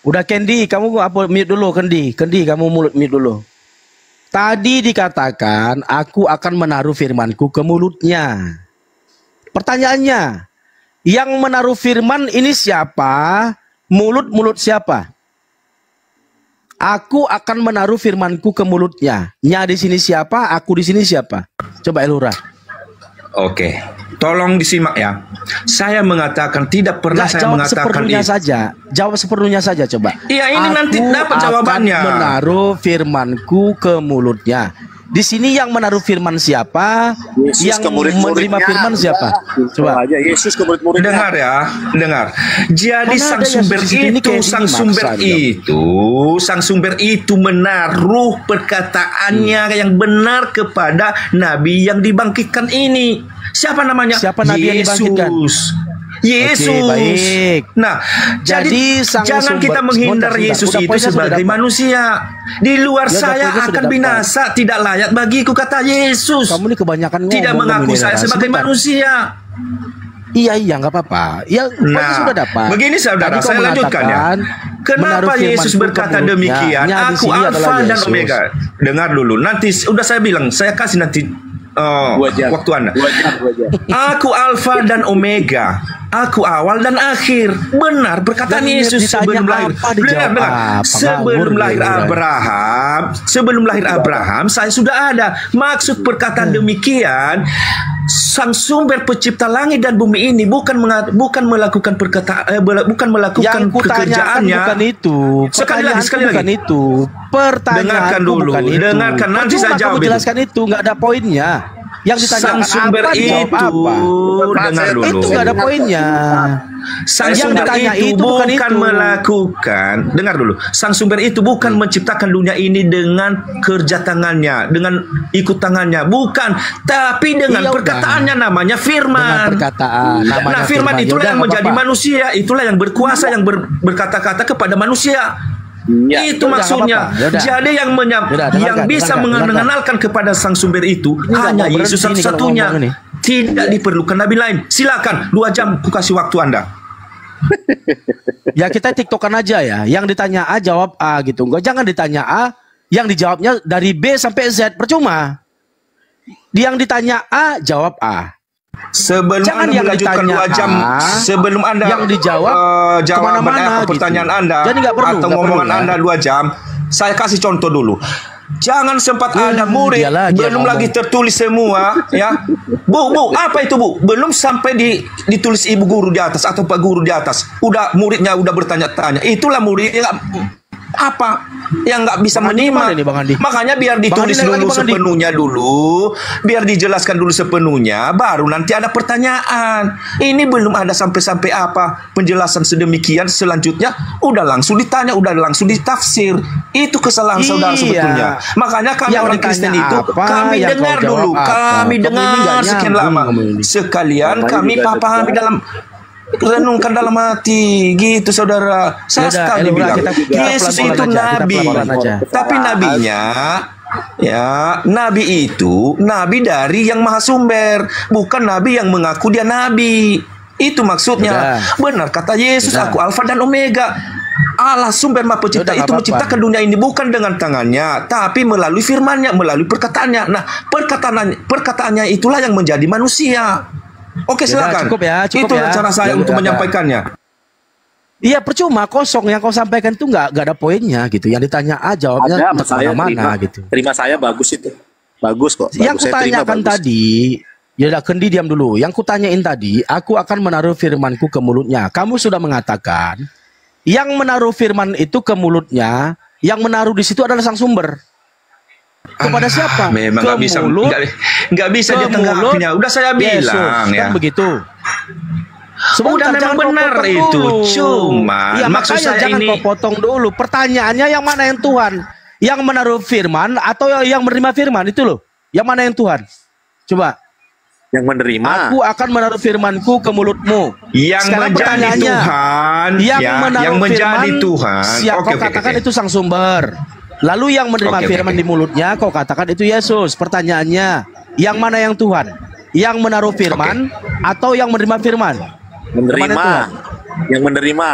Udah Candy, kamu mute dulu Candy. Candy, kamu mute dulu. Tadi dikatakan aku akan menaruh firmanku ke mulutnya. Pertanyaannya, yang menaruh firman ini siapa? Mulut siapa? Aku akan menaruh firmanku ke mulutnya. Nya di sini siapa? Aku di sini siapa? Coba El-Hura. Oke, tolong disimak ya. Saya mengatakan tidak pernah saya mengatakan sepenuhnya saja. Jawab sepenuhnya saja coba. Iya, ini nanti dapat jawabannya. Aku akan menaruh firmanku ke mulutnya. Di sini yang menaruh firman siapa? Yesus yang ke murid-muridnya. menerima firman siapa? Coba. Aja Yesus ke murid-muridnya. Dengar ya, dengar. Jadi Mana sang ada sumber Yesus di sini itu, kayak gini sang sumber itu menaruh perkataannya yang benar kepada nabi yang dibangkitkan ini. Siapa namanya? Siapa nabi yang dibangkitkan? Yesus. Oke, baik. Nah, Jadi sang jangan sumber- kita menghindar sebentar. Yesus Udah, itu poinnya sudah sebagai dapat. manusia. Di luar Ya, saya poinnya sudah akan dapat. binasa, tidak layak bagiku, kata Yesus. Kamu ini kebanyakan Tidak ngomong mengaku ini, saya Nera. sebagai Sebentar. manusia. Iya, nggak apa-apa. Ya, poinnya Nah, sudah dapat. begini saudara, Tadi kau saya lanjutkan ya. mengatakan, Kenapa menaruh Yesus firmanku berkata ke mulutnya. demikian? Nya di Aku sini adalah Alfa dan Yesus. Omega. Dengar dulu. Nanti udah saya bilang, saya kasih nanti waktu Anda. 2 jam. Aku Alfa dan Omega. Aku awal dan akhir. Benar perkataan Dan Yesus ditanya sebelum lahir. apa, dijawab Dengar. apa, Sebelum ngawur lahir dia, sebelum lahir Abraham, saya sudah ada. Maksud perkataan demikian, sang sumber pencipta langit dan bumi ini bukan melakukan bukan melakukan Yang kutanyakan pekerjaannya. bukan itu. Sekali lagi. Bukan itu. Pertanyaanku Dengarkan dulu. bukan itu. Dengarkan, nanti Percuma saya jawab kamu itu. jelaskan itu, nggak ada poinnya. Yang ditanyakan Sang sumber apa, dijawab itu, apa. dengar dulu. Itu nggak ada poinnya. Sang Yang sumber ditanya itu bukan bukan itu. melakukan, dengar dulu. Sang sumber itu bukan menciptakan dunia ini dengan kerja tangannya, dengan ikut tangannya, bukan. Tapi dengan Iya, perkataannya namanya firman. Dengan perkataan, namanya Nah, firman firman. itulah Yaudah, yang nggak menjadi apa-apa. manusia, itulah yang berkuasa, yang berkata-kata kepada manusia. Ya, itu yaudah, maksudnya. nggak apa-apa. Yaudah. Jadi yang Yaudah, yang bisa dengarkan. mengenalkan kepada sang sumber itu Ini nggak hanya mau Yesus berhenti nih kalau satu-satunya. ngomong ini. Tidak diperlukan nabi lain. Silakan 2 jam ku kasih waktu Anda. Ya kita tiktokan aja ya. Yang ditanya A jawab A gitu. Enggak, jangan ditanya A, yang dijawabnya dari B sampai Z, percuma. Yang ditanya A jawab A. Sebelum Jangan Anda yang melanjutkan ditanya 2 jam, A, sebelum Anda yang dijawab jawaban kemana-mana pertanyaan gitu. Anda Jadi nggak perlu, atau nggak ngomongan perlu, ya. Anda 2 jam, saya kasih contoh dulu. Jangan sempat ada murid dia lagi yang belum ngomong. lagi tertulis semua ya. Bu, apa itu Bu? Belum sampai ditulis ibu guru di atas atau pak guru di atas. Udah muridnya udah bertanya-tanya. Itulah murid yang nggak bisa Bang Andi menerima. gimana nih, Bang Andi? Makanya biar ditulis Bang Andi, dulu Bang Andi. sepenuhnya dulu, biar dijelaskan dulu sepenuhnya, baru nanti ada pertanyaan. Ini belum ada sampai-sampai apa penjelasan sedemikian, selanjutnya udah langsung ditanya, udah langsung ditafsir. Itu kesalahan saudara Iya. sebetulnya. Makanya kami Yang orang ditanya Kristen itu, apa, kami yang dengar kau jawab dulu, apa. kami Kamu ini dengar nggak sekian nyambung lama. kamu ini. Sekalian Bapaknya kami juga pahami dalam renungkan dalam hati gitu saudara. Saya Yaudah, sekali Elora, bilang kita Yesus pelan-pelan itu aja, kita nabi, pelan-pelan aja. tapi nabinya ya nabi itu nabi dari yang maha sumber, bukan nabi yang mengaku dia nabi. Itu maksudnya. Yaudah. Benar kata Yesus, Yaudah. aku Alfa dan Omega. Allah sumber maha pencipta Yaudah, itu nggak apa-apa. menciptakan dunia ini bukan dengan tangannya, tapi melalui firman-Nya, melalui perkataannya. Nah, perkataannya itulah yang menjadi manusia. Oke, Yaudah, silakan. cukup ya, cukup Itu ya. cara saya Yaudah, untuk yaudah. menyampaikannya. Iya, percuma, kosong. Yang kau sampaikan itu nggak ada poinnya gitu. Yang ditanya A jawabnya Ada, saya mana gitu. terima saya bagus itu. Bagus kok. Yang Bagus, saya terima, kutanyakan bagus. tadi, ya udah, Kendi diam dulu. Yang kutanyain tadi, aku akan menaruh firmanku ke mulutnya. Kamu sudah mengatakan, yang menaruh firman itu ke mulutnya, yang menaruh di situ adalah sang sumber. Kepada siapa? Memang Ke nggak bisa, mulut, nggak bisa ke ditanggapinya. mulut Udah saya Yesus, bilang ya. kan begitu. Udah memang jangan kau benar potong itu. dulu. Cuma Iya, maksud makanya saya jangan ini. kau potong dulu. Pertanyaannya yang mana yang Tuhan? Yang menaruh firman atau yang menerima firman itu loh? Yang mana yang Tuhan? Coba. Yang menerima. Aku akan menaruh firmanku ke mulutmu. Yang Sekarang menjadi pertanyaannya, Tuhan, yang ya, menaruh yang menjadi firman, Tuhan. Siapa Oke, kau oke, katakan oke. itu sang sumber. Lalu yang menerima Oke, firman oke. di mulutnya, kau katakan itu Yesus. Pertanyaannya, yang mana yang Tuhan? Yang menaruh firman atau yang menerima firman? Yang mana Menerima. Tuhan? Yang menerima.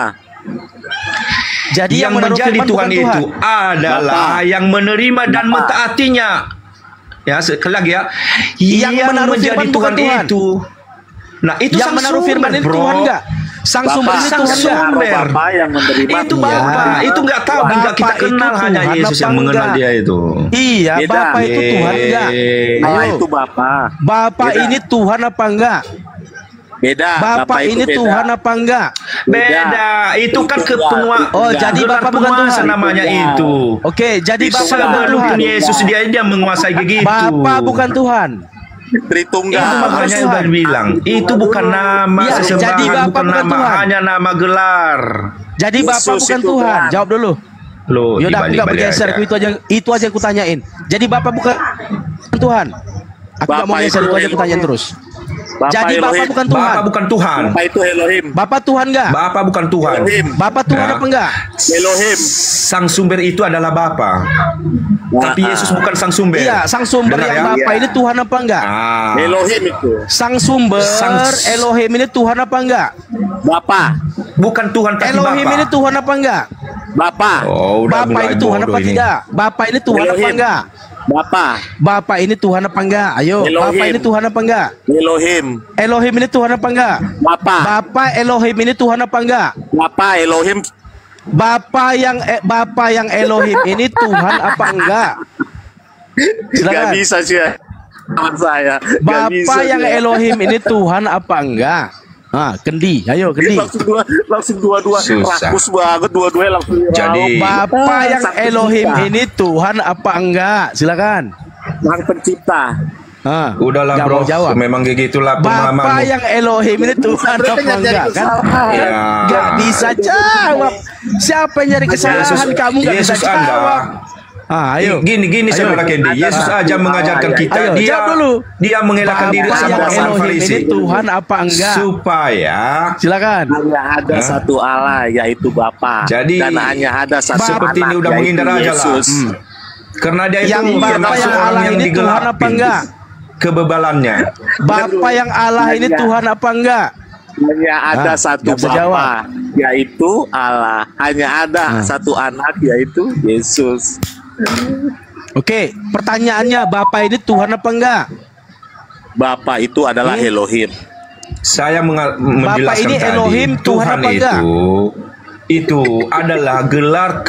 Jadi Yang menaruh menjadi firman Tuhan bukan itu adalah Bapak. yang menerima dan Bapak. mentaatinya. Ya, sekali lagi ya. Yang menaruh menjadi firman Tuhan bukan Tuhan. itu. Nah, itu Yang sang menaruh sumber, firman itu bro. Tuhan enggak? Sang Bapak. sumber ini Sang Tuhan enggak? sumber. Bapak yang menerima. Itu Tuhan. Bapak, itu nggak tahu, Bapak nggak kita itu kenal, hanya Tuhan Yesus apa yang mengenal enggak? dia itu. Iya, Beda. Bapak itu Tuhan enggak? Allah Ayo, itu Bapak. Bapak Beda. ini Tuhan apa enggak? Beda. Bapak ini beda. Tuhan apa enggak? Beda. Itu kan kepenguasaan. Oh, jadi Bapak bukan Tuhan namanya itu. Oke, jadi Itu Bapak bukan Tuhan. Yesus dia menguasai begitu. Bapak bukan Tuhan. Tritunggal. Itu makanya udah bilang, itu bukan nama Ya, sesembahan, jadi Bapak bukan bukan nama, Tuhan. hanya nama gelar. Jadi Bapak Yesus bukan itu Tuhan. Tuhan. Jawab dulu. Loh, Yaudah, aku nggak dibalik-balik bergeser. aja. Itu aja aku tanyain. Jadi Bapak bukan Tuhan. Aku nggak mau Bapak geser, itu itu aja aku tanyain terus. Jadi Bapak Elohim. bukan Tuhan. Bapak bukan Tuhan. Bapak itu Elohim. Bapak Tuhan nggak? Bapak bukan Tuhan. Elohim. Bapak Tuhan Ya. apa enggak? Elohim. Sang sumber itu adalah Bapa. Tapi Yesus bukan sang sumber. Iya, sang sumber Benar yang ya? Bapak ini Tuhan apa enggak? Ah. Elohim itu. Sang sumber Elohim ini Tuhan apa enggak? Bapak. Bukan Tuhan tapi Elohim Bapa. ini Tuhan apa enggak? Bapak. Oh, udah Bapak mulai ini Tuhan bodoh apa ini. tidak? Bapak ini Tuhan apa Elohim. enggak? Bapak. Bapak ini Tuhan apa enggak? Ayo, Elohim. Bapak ini Tuhan apa enggak? Elohim. Elohim ini Tuhan apa enggak? Bapak. Bapak Elohim ini Tuhan apa enggak? Bapak Elohim. Bapak yang Elohim ini Tuhan apa enggak? Gak Silakan. bisa sih ya. Teman saya. Gak bisa Bapak yang sih ya. Elohim ini Tuhan apa enggak? Ah, Kendi, ayo Kendi. Langsung dua-dua Susah. rakus banget dua-dua langsung. Jadi- Bapak yang Sang Elohim pencipta. ini Tuhan apa enggak? Silakan. Sang pencipta. Ah, Udahlah nggak bro, mau jawab. memang gitulah Bapak pemahamanmu. yang Elohim ini Tuhan apa enggak kan? Ya. Gak bisa jawab. Siapa yang nyari kesalahan kamu gak bisa Yesus Anda. jawab. Ah, ayo. Gini Ayo. saudara Kendi, Yesus aja mengajarkan kita, Ayo, dia jawab dulu. dia mengelakkan diri Bapak sama yang orang Elohim Farisi ini Tuhan apa enggak? supaya Silakan. Hanya ada satu Allah yaitu Bapa. Jadi, dan hanya ada satu seperti anak, ini udah yaitu menghindar aja lah. Yesus. Karena dia itu Yang Bapak termasuk yang orang Allah yang ini Tuhan digelapin apa enggak? kebebalannya. Bapak yang Allah ini Tuhan apa enggak? Hanya ada Ah, satu nggak bisa Bapa, jawab. yaitu Allah. Hanya ada satu anak, yaitu Yesus. Oke, pertanyaannya Bapak ini Tuhan apa enggak? Bapa itu adalah Elohim. Saya Bapak menjelaskan ini tadi, Elohim, Tuhan Tuhan apa enggak? itu adalah gelar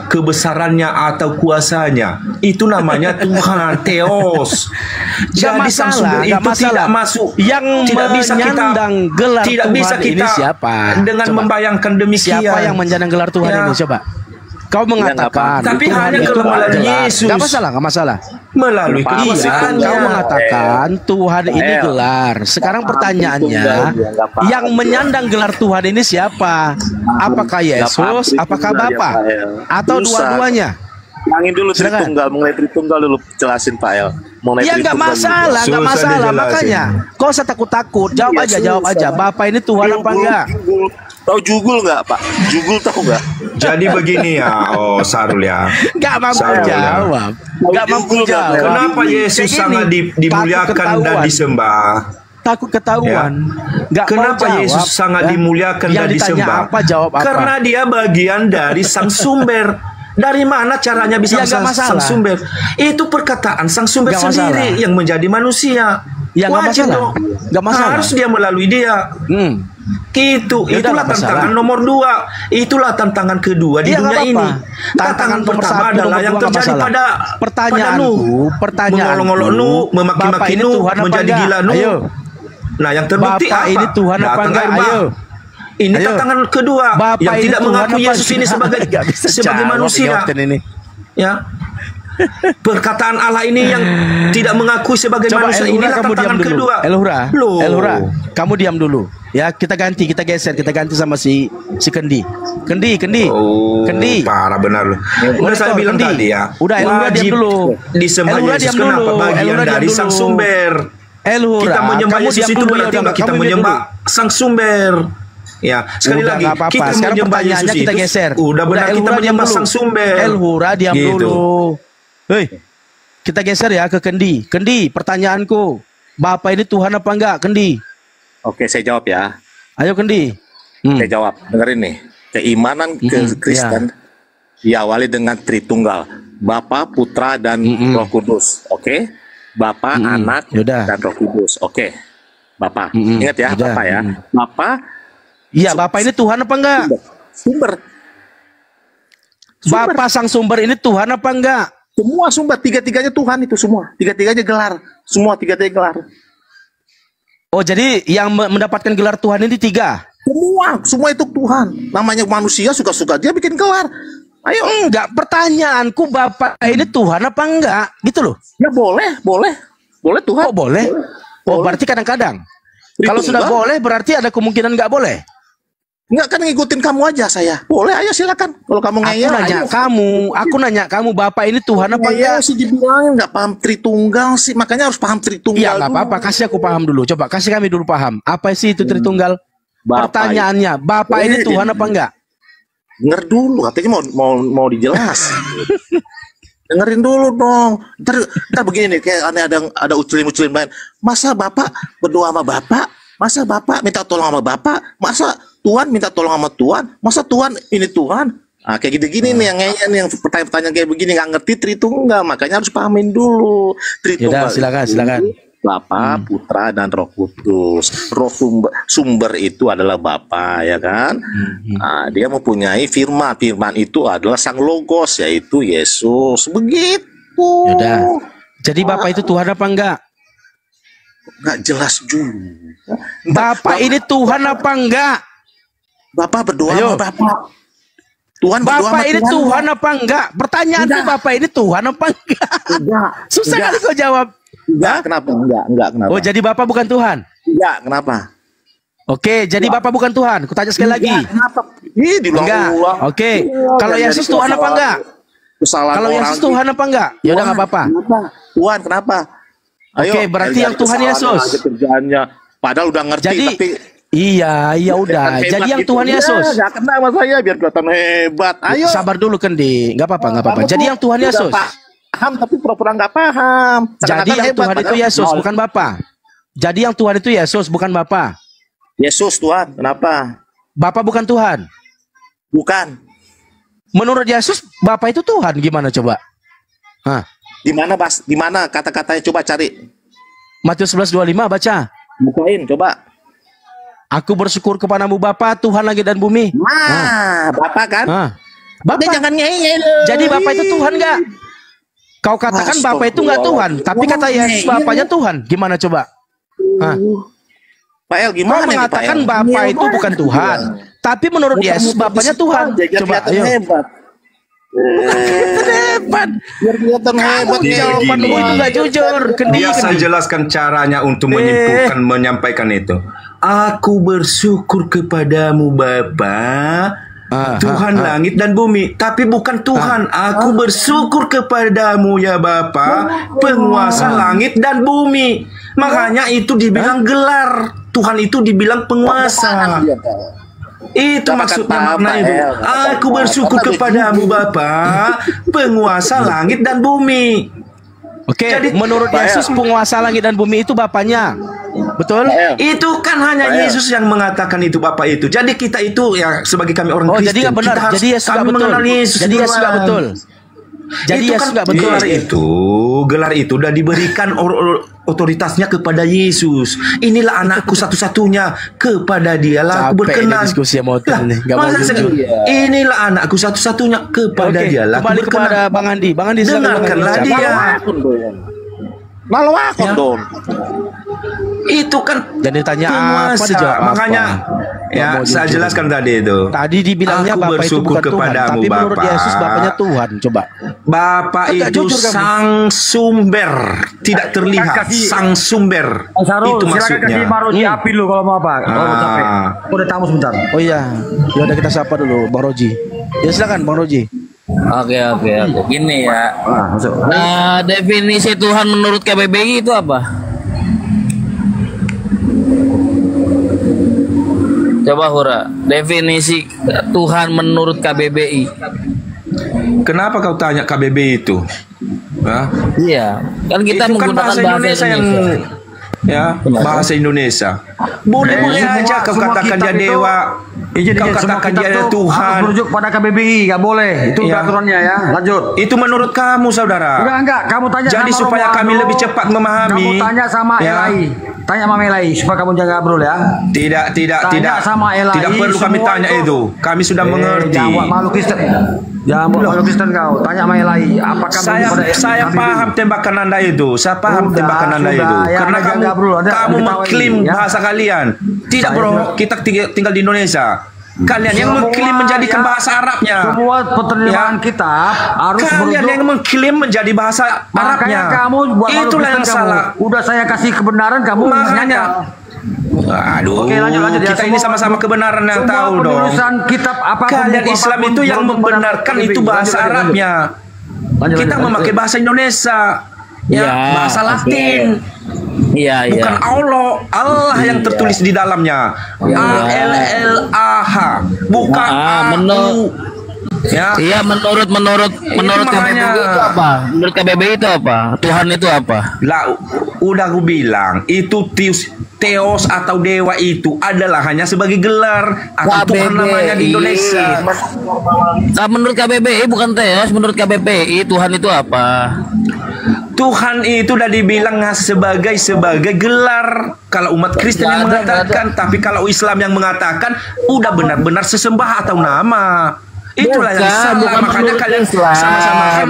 kebesarannya atau kuasanya. Itu namanya Tuhan, Theos. Jadi sang sumber itu tidak masuk. Yang tidak bisa kita menyandang gelar tidak Tuhan bisa kita ini siapa? dengan Coba. membayangkan demikian. Siapa yang menyandang gelar Tuhan Ya. ini? Coba. Kau mengatakan Tapi Tuhan hanya itu kalau melalui adalah- Yesus. Nggak masalah, nggak masalah. Melalui Iya, kekuasaannya. kau mengatakan Tuhan ini El. gelar. Sekarang pertanyaannya, yang menyandang gelar Tuhan ini siapa? Apakah Yesus? Apakah Bapa? Atau dua-duanya? Langin dulu Silakan. Tritunggal, mengenai Tritunggal dulu jelasin Pak El. Mengenai Ya nggak Tritunggal masalah, dulu. nggak Susah masalah. dijelasin. Makanya, kau usah takut-takut. Jawab Iya, aja, jawab susah. aja. Bapak ini Tuhan apa enggak? Jugul. Tahu jugul nggak Pak? Jugul tahu nggak? Jadi begini ya, Sarul ya. Nggak mampu Sarul ya. jawab. Nggak mampu Jugul nggak, jawab. Pak? Kenapa Yesus Kayak gini, sangat dimuliakan takut dan ketahuan. disembah? Takut ketahuan. Nggak mau Kenapa jawab, Yesus sangat ya. dimuliakan Yang dan ditanya disembah? apa, jawab apa. Karena dia bagian dari sang sumber. Dari mana caranya bisa Ya, nggak sang masalah. sumber? Itu perkataan sang sumber Nggak sendiri masalah. yang menjadi manusia. Ya, nggak Wajib masalah. dong. Nggak masalah. Harus dia melalui dia. Itu, Ya udah, itulah nggak tantangan masalah. nomor 2. Itulah tantangan kedua di Iya, nggak dunia apa-apa. ini. Tantangan nomor pertama satu, adalah nomor yang dua nggak terjadi masalah. pada Pertanyaanku, mengolok-olok Nuh, Bapak memaki-maki ini Nuh, Tuhan apa menjadi enggak? gila Nuh. Ayo. Nah, yang terbukti Bapak apa? ini Tuhan apa Datang enggak? air bah. Ayo. Ini Ayo. tantangan kedua Bapak yang ini tidak Tuhan mengaku apa Yesus ini enggak? sebagai Nggak bisa sebagai jawab manusia. jawabin ini. Ya. Perkataan Allah ini yang tidak mengakui sebagai Coba manusia, Elhura, inilah kamu diam tantangan dulu. kedua. Elhura, Loh. Elhura, kamu diam dulu. Ya, kita ganti, kita geser, kita ganti sama si Kendi. Kendi. Oh, Kendi. parah benar loh. Udah Monitor, saya bilang Kendi. tadi ya. Udah, Elhura diam wajib dulu. disembah Elhura Yesus. diam Kenapa? dulu. Bagian Elhura diam dari sang dulu. sumber. Elhura, Kita menyembah kamu Yesus diam itu dulu, berarti ya udah, kita kamu diam menyembah dulu. sang sumber. Ya, sekali Udah, lagi nggak apa-apa. kita Sekarang menyembah Yesus pertanyaannya kita itu. geser. Udah benar kita Elhura diam menyembah dulu. sang sumber. Elhura diam Gitu. dulu. Hei, kita geser ya ke Kendi. Kendi, pertanyaanku, Bapak ini Tuhan apa enggak, Kendi? Oke, saya jawab ya. Ayo Kendi. Saya jawab. Dengerin nih. Keimanan ke Kristen diawali dengan Tritunggal. Bapa, Putra, dan Roh Kudus. Oke? Bapa, Anak, Yaudah. dan Roh Kudus. Oke. Bapa. Ingat ya, Yaudah. Bapa ya. Bapa, Iya, Bapak ini Tuhan apa enggak? sumber. Bapak sang sumber ini Tuhan apa enggak? Semua sumber. Tiga-tiganya Tuhan itu semua. Tiga-tiganya gelar. Semua tiga-tiganya gelar. Oh, jadi yang mendapatkan gelar Tuhan ini 3? Semua itu Tuhan. Namanya manusia suka-suka dia bikin gelar. Ayo. Enggak, pertanyaanku Bapak ini Tuhan apa enggak? Gitu loh. Ya boleh Tuhan. Oh, boleh. Oh, berarti kadang-kadang. Kalau sudah boleh berarti ada kemungkinan enggak boleh. Enggak, kan ngikutin kamu aja saya. Boleh, ayo silakan. Kalau kamu ngeyel, aku nanya kamu, Bapak ini Tuhan apa enggak? Sih dibilangin enggak paham Tritunggal sih, makanya harus paham Tritunggal. Iya, enggak apa-apa, kasih aku paham dulu. Coba kasih kami dulu paham. Apa sih itu Tritunggal? Pertanyaannya, Bapak ini Tuhan apa enggak? Denger dulu, katanya mau dijelas. Dengerin dulu dong. Ntar begini nih, kayak ada uculin main. Masa Bapak berdoa sama Bapak? Masa Bapak minta tolong sama Bapak? Masa Tuhan minta tolong sama Tuhan? Masa Tuhan ini Tuhan? Nah, kayak gini-gini nih yang pertanyaan kayak begini nggak ngerti Tritunggal, makanya harus pahamin dulu. Tritunggal. Yaudah, silakan. Bapa, Putra, dan Roh Kudus. Roh sumber itu adalah Bapa, ya kan? Nah, dia mempunyai firman. Firman itu adalah Sang Logos, yaitu Yesus. Begitu. Yaudah. Jadi Bapak itu Tuhan apa enggak? Enggak jelas juga. Bapak ini Tuhan apa enggak? Bapak berdoa sama Bapak. Tuhan Bapak ini Tuhan apa enggak? Pertanyaanku, Bapak ini Tuhan apa enggak? Enggak. Susah kali kau jawab. Enggak, kenapa? Enggak, kenapa? Oh, jadi Bapak bukan Tuhan? Enggak, kenapa? Oke, jadi Bapak bukan Tuhan. Kutanya sekali lagi. Kenapa? Enggak. Oke. Kalau Yesus Tuhan apa enggak? Kalau Yesus Tuhan apa enggak? Ya udah enggak apa-apa. Tuhan, kenapa? Oke, berarti yang Tuhan Yesus. Kerjaannya. Padahal udah ngerti, jadi, tapi iya udah. Jadi yang Tuhan Yesus. Enggak kena sama saya biar kelihatan hebat. Ayo. Sabar dulu Kendi. Enggak apa-apa. Jadi yang Tuhan Yesus. Paham tapi pura-pura nggak paham. Jadi yang Tuhan itu Yesus bukan Bapa. Jadi yang Tuhan itu Yesus bukan Bapa. Yesus Tuhan, kenapa? Bapa bukan Tuhan. Bukan. Menurut Yesus Bapa itu Tuhan, gimana coba? Hah? Di mana kata-katanya, coba cari. Matius 11:25 baca. Bukain coba. Aku bersyukur kepadamu Bapa, Tuhan langit dan bumi. Bapa kan? Bapak jangan ngeyel. Jadi Bapak itu Tuhan enggak? Kau katakan Bapak itu enggak Tuhan, tapi kata Yesus Bapaknya Tuhan. Gimana coba? Pak El, gimana? Kau mengatakan Bapak itu bukan Tuhan, tapi menurut Yesus Bapaknya Tuhan. Coba ayo. Hebat. Biar kelihatan hebat. Jawabanmu itu enggak jujur. Dia saya jelaskan caranya untuk menyampaikan itu. Aku bersyukur kepadamu Bapa, Tuhan langit dan bumi, tapi bukan Tuhan. Aku bersyukur kepadamu ya Bapa, penguasa langit dan bumi. Makanya itu dibilang gelar. Tuhan itu dibilang penguasa. Itu maksudnya, makna itu. Aku bersyukur kepadamu Bapa, penguasa langit dan bumi. Oke, jadi menurut Yesus penguasa langit dan bumi itu Bapaknya. Betul? Itu kan hanya Yesus yang mengatakan itu Bapak itu. Jadi kita itu ya sebagai kami orang Kristen. Jadi nggak benar. Jadi Yesus nggak betul. Jadi Yesus nggak betul. Jadi Yesus nggak betul. Gelar itu udah diberikan otoritasnya kepada Yesus. Inilah anakku satu-satunya, kepada dialah aku berkenan. Inilah anakku satu-satunya, kepada dialah aku berkenan. Kepada Bang Andi. Bang Andi dengarkanlah dia. Lalu aku dong. Itu kan jadi tanya apa dijawab. Makanya ya saya jelaskan tadi itu. Tadi dibilangnya Bapak itu bukan Tuhan, tapi menurut Yesus Bapaknya Tuhan. Coba. Bapak itu sang sumber, tidak terlihat. Sang sumber. Itu maksudnya. Kasih Maroji api lu kalau mau apa? Kalau mau capek. Aku udah tamu sebentar. Oh iya. Ya udah kita sapa dulu Bang Roji. Ya silakan Bang Roji. Oke. Gini ya. Definisi Tuhan menurut KBBI itu apa? Coba Hura, definisi Tuhan menurut KBBI. Kenapa kau tanya KBBI itu? Iya, kan kita itu menggunakan bahasa Indonesia yang bahasa Indonesia. Boleh aja kau katakan dia dewa. Kau katakan dia Tuhan. Harus merujuk pada KBBI, nggak boleh. Itu peraturannya ya. Lanjut. Itu menurut kamu saudara. Enggak. Kamu tanya. Jadi sama supaya kami lebih cepat memahami. Kamu tanya sama Elai. Tanya sama Elai supaya kamu jaga Abrul ya. Tidak. Sama Elai. Tidak perlu kami tanya itu. Kami sudah mengerti. Jawab malu Kristen. Jangan bawa Kristen kau. Tanya sama Elai. Apakah saya paham tembakan Anda itu. Saya paham tembakan Anda itu. Karena kamu mengklaim bahasa kalian. Tidak bro, kita tinggal di Indonesia. Kalian yang mengklaim menjadikan bahasa Arabnya. Semua penerimaan kita harus kalian yang mengklaim menjadi bahasa Arabnya. Kamu buat itulah yang salah. Udah saya kasih kebenaran, kamu makanya. Aduh, oke, lanjut, kita ini sama-sama kebenaran yang tahu dong. Kitab kalian Islam itu yang membenarkan itu bahasa Arabnya. Kita memakai bahasa Indonesia, bahasa Latin. Bukan Allah yang tertulis di dalamnya. ALLAH, bukan AU. Iya, menurut KBBI itu apa? Menurut KBBI itu apa? Tuhan itu apa? Lah, udah aku bilang itu Theos atau dewa itu adalah hanya sebagai gelar atau Tuhan namanya di Indonesia. Nah, menurut KBBI bukan Theos, menurut KBBI Tuhan itu apa? Tuhan itu udah dibilang sebagai gelar kalau umat Kristen yang mengatakan, tapi kalau Islam yang mengatakan udah benar-benar sesembah atau nama. Itulah yang salah. Makanya kalian sama-samakan.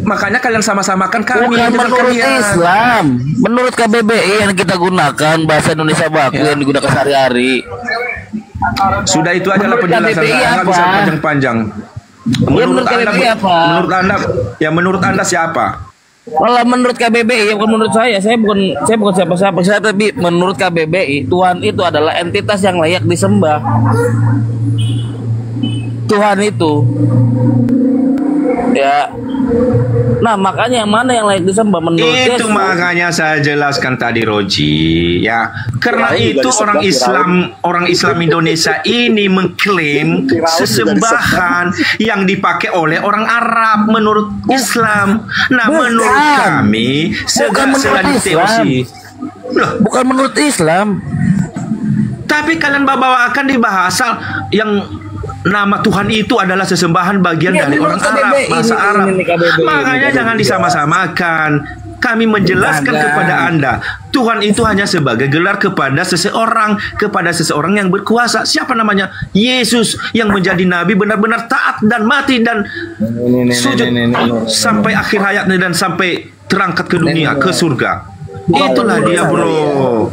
Makanya kalian sama-samakan kami. Menurut Islam, menurut KBBI yang kita gunakan bahasa Indonesia baku yang digunakan sehari-hari. Sudah itu adalah penjelasan. Nggak bisa panjang-panjang. Menurut Anda, menurut Anda siapa? Kalau menurut KBBI, bukan menurut saya bukan siapa-siapa. Saya tapi menurut KBBI, Tuhan itu adalah entitas yang layak disembah. Tuhan itu, ya. Nah, makanya yang mana yang layak disembah menurut itu Yesus. Makanya saya jelaskan tadi, Roji, ya. Karena itu orang Islam Indonesia ini mengklaim sesembahan yang dipakai oleh orang Arab menurut Islam. Nah, menurut kami segala teologi. Bukan menurut Islam. Tapi kalian bawakan di bahasa yang nama Tuhan itu adalah sesembahan bagian dari orang Arab, bahasa Arab. Makanya jangan disama-samakan. Kami menjelaskan kepada Anda, Tuhan itu hanya sebagai gelar kepada seseorang yang berkuasa. Siapa namanya? Yesus yang menjadi nabi, benar-benar taat dan mati dan sujud sampai akhir hayatnya dan sampai terangkat ke dunia, ke surga. Itulah dia, bro.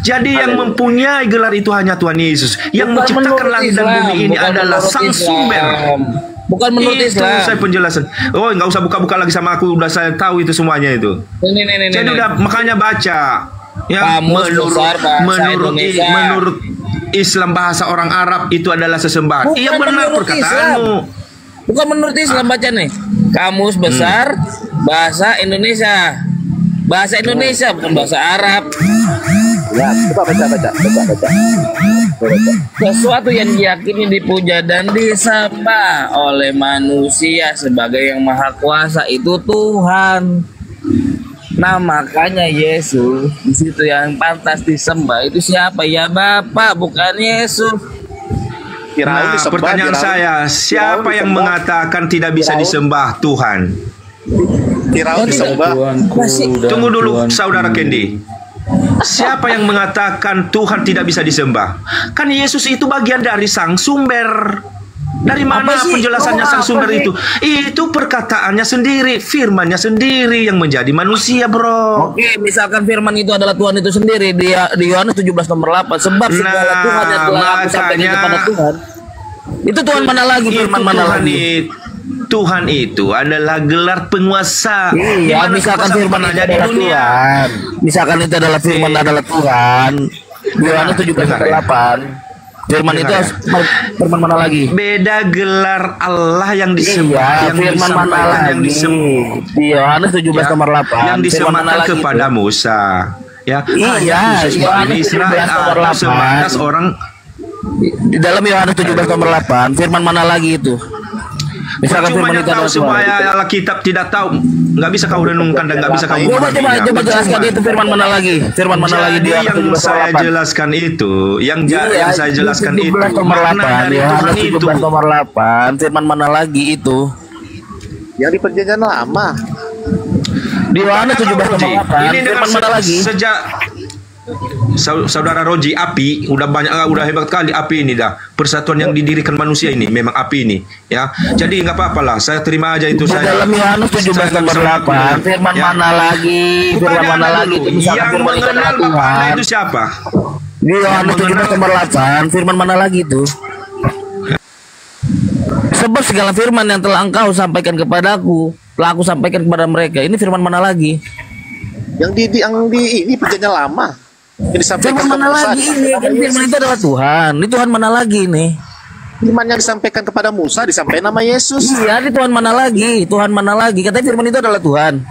Jadi yang mempunyai gelar itu hanya Tuhan Yesus. Yang menciptakan langit dan bumi ini adalah sang sumber. Bukan menurut Islam. Itu saya penjelasan. Oh, nggak usah buka-buka lagi sama aku. Udah saya tahu itu semuanya itu. Jadi udah makanya baca. Ya, menurut Islam bahasa orang Arab itu adalah sesembahan. Iya benar perkataanmu. Bukan menurut Islam, baca nih. Kamus Besar Bahasa Indonesia. Bahasa Indonesia bukan bahasa Arab. Ya, coba baca. Sesuatu yang diyakini, dipuja dan disembah oleh manusia sebagai yang maha kuasa itu Tuhan. Nah, makanya Yesus di situ yang pantas disembah itu siapa? Ya Bapa, bukan Yesus. Nah, pertanyaan saya, siapa yang mengatakan tidak bisa disembah Tuhan? Firaun disembah. Tunggu dulu, saudara Kendi. Siapa yang mengatakan Tuhan tidak bisa disembah? Kan Yesus itu bagian dari sang sumber. Dari mana penjelasannya sang sumber itu? Itu perkataannya sendiri, firmannya sendiri yang menjadi manusia, bro. Oke, misalkan firman itu adalah Tuhan itu sendiri di Yohanes 17 nomor 8. Sebab segala Tuhan yang telah aku sampaikan kepada Tuhan. Itu Tuhan mana lagi? Firman mana lagi? Tuhan itu adalah gelar penguasa. Iya, misalkan firman adalah Tuhan. Misalkan itu adalah firman adalah Tuhan. Yohanes 17:8. Firman itu firman mana lagi? Beda gelar Allah yang disembah. Yang firman mana lagi? Di Yohanes 17:8. Yang disembahkan kepada Musa. Ya, iya, Yohanes 17:8. Orang di dalam Yohanes 17:8. Firman mana lagi itu? Misalkan firman itu tahu supaya Alkitab tidak tahu, nggak bisa kau renungkan dan nggak bisa kau coba jelaskan itu firman mana lagi? Firman mana lagi dia? Yang saya jelaskan itu, yang saya jelaskan itu makna dari Tuhan itu. Nomor 8, firman mana lagi itu? Yang di perjanjian lama. Di Yohanes 17:8. Ini firman mana lagi? Saudara Roji, api udah banyak, udah hebat kali api ini dah. Persatuan yang didirikan manusia ini memang api ini, ya. Jadi nggak apa-apa lah, saya terima aja itu. Saya dalam Yohanes 17 nomor 8 firman mana lagi? Firman mana lagi? Yang mengenal Bapa Anda itu siapa? Di Yohanes 17 nomor 8 firman mana lagi itu? Sebab segala firman yang telah engkau sampaikan kepadaku, telah aku sampaikan kepada mereka. Ini firman mana lagi? Yang di ini perjanjian lama. Yang disampaikan firman mana lagi ini? Kan firman itu adalah Tuhan. Ini Tuhan mana lagi nih? Firman yang disampaikan kepada Musa disampaikan nama Yesus. Iya, ini Tuhan mana lagi? Tuhan mana lagi? Katanya firman itu adalah Tuhan.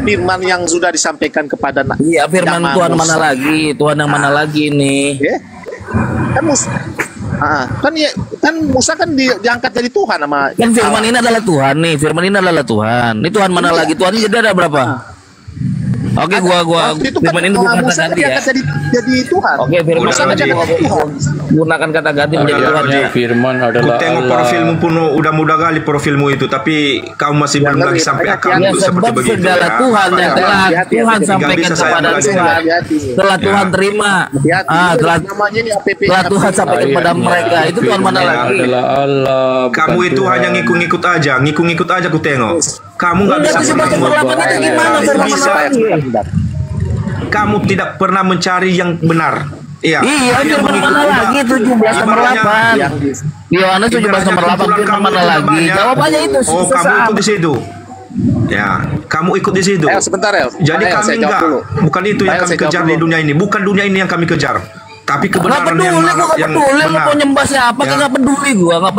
Firman yang sudah disampaikan kepada iya, firman Tuhan Musa. Mana lagi? Tuhan yang mana lagi nih? Yeah. Kan Musa kan Musa kan diangkat jadi Tuhan sama kan firman ini adalah Tuhan nih, firman ini adalah Tuhan. Ini Tuhan mana lagi? Tuhan ini jadi ada berapa? Oke, gua firman ini bukan kata ganti ya. Jadi Tuhan. Oke, firman gunakan kata ganti menjadi Tuhan ya. Firman adalah tengok profilmu pun udah kali profilmu itu, tapi kamu masih belum lagi sampai akal untuk seperti begitu. Segala Tuhan yang telah Tuhan sampaikan kepada Tuhan, telah Tuhan terima. Telah Tuhan sampaikan kepada mereka. Itu Tuhan mana lagi? Kamu itu hanya ngikut-ngikut aja ku tengok. Kamu nggak bisa kamu tidak pernah mencari yang benar. Iya. Iya, firman mana lagi 17 nomor 8. Yohanes 17 nomor 8 firman mana lagi? Jawabannya itu. Oh, kamu ikut di situ. Ya, kamu ikut di situ. Sebentar ya. Jadi kami enggak, bukan itu yang kami kejar di dunia ini. Bukan dunia ini yang kami kejar. Tapi kebenaran yang benar. Mau nyembah siapa? Nggak peduli gua.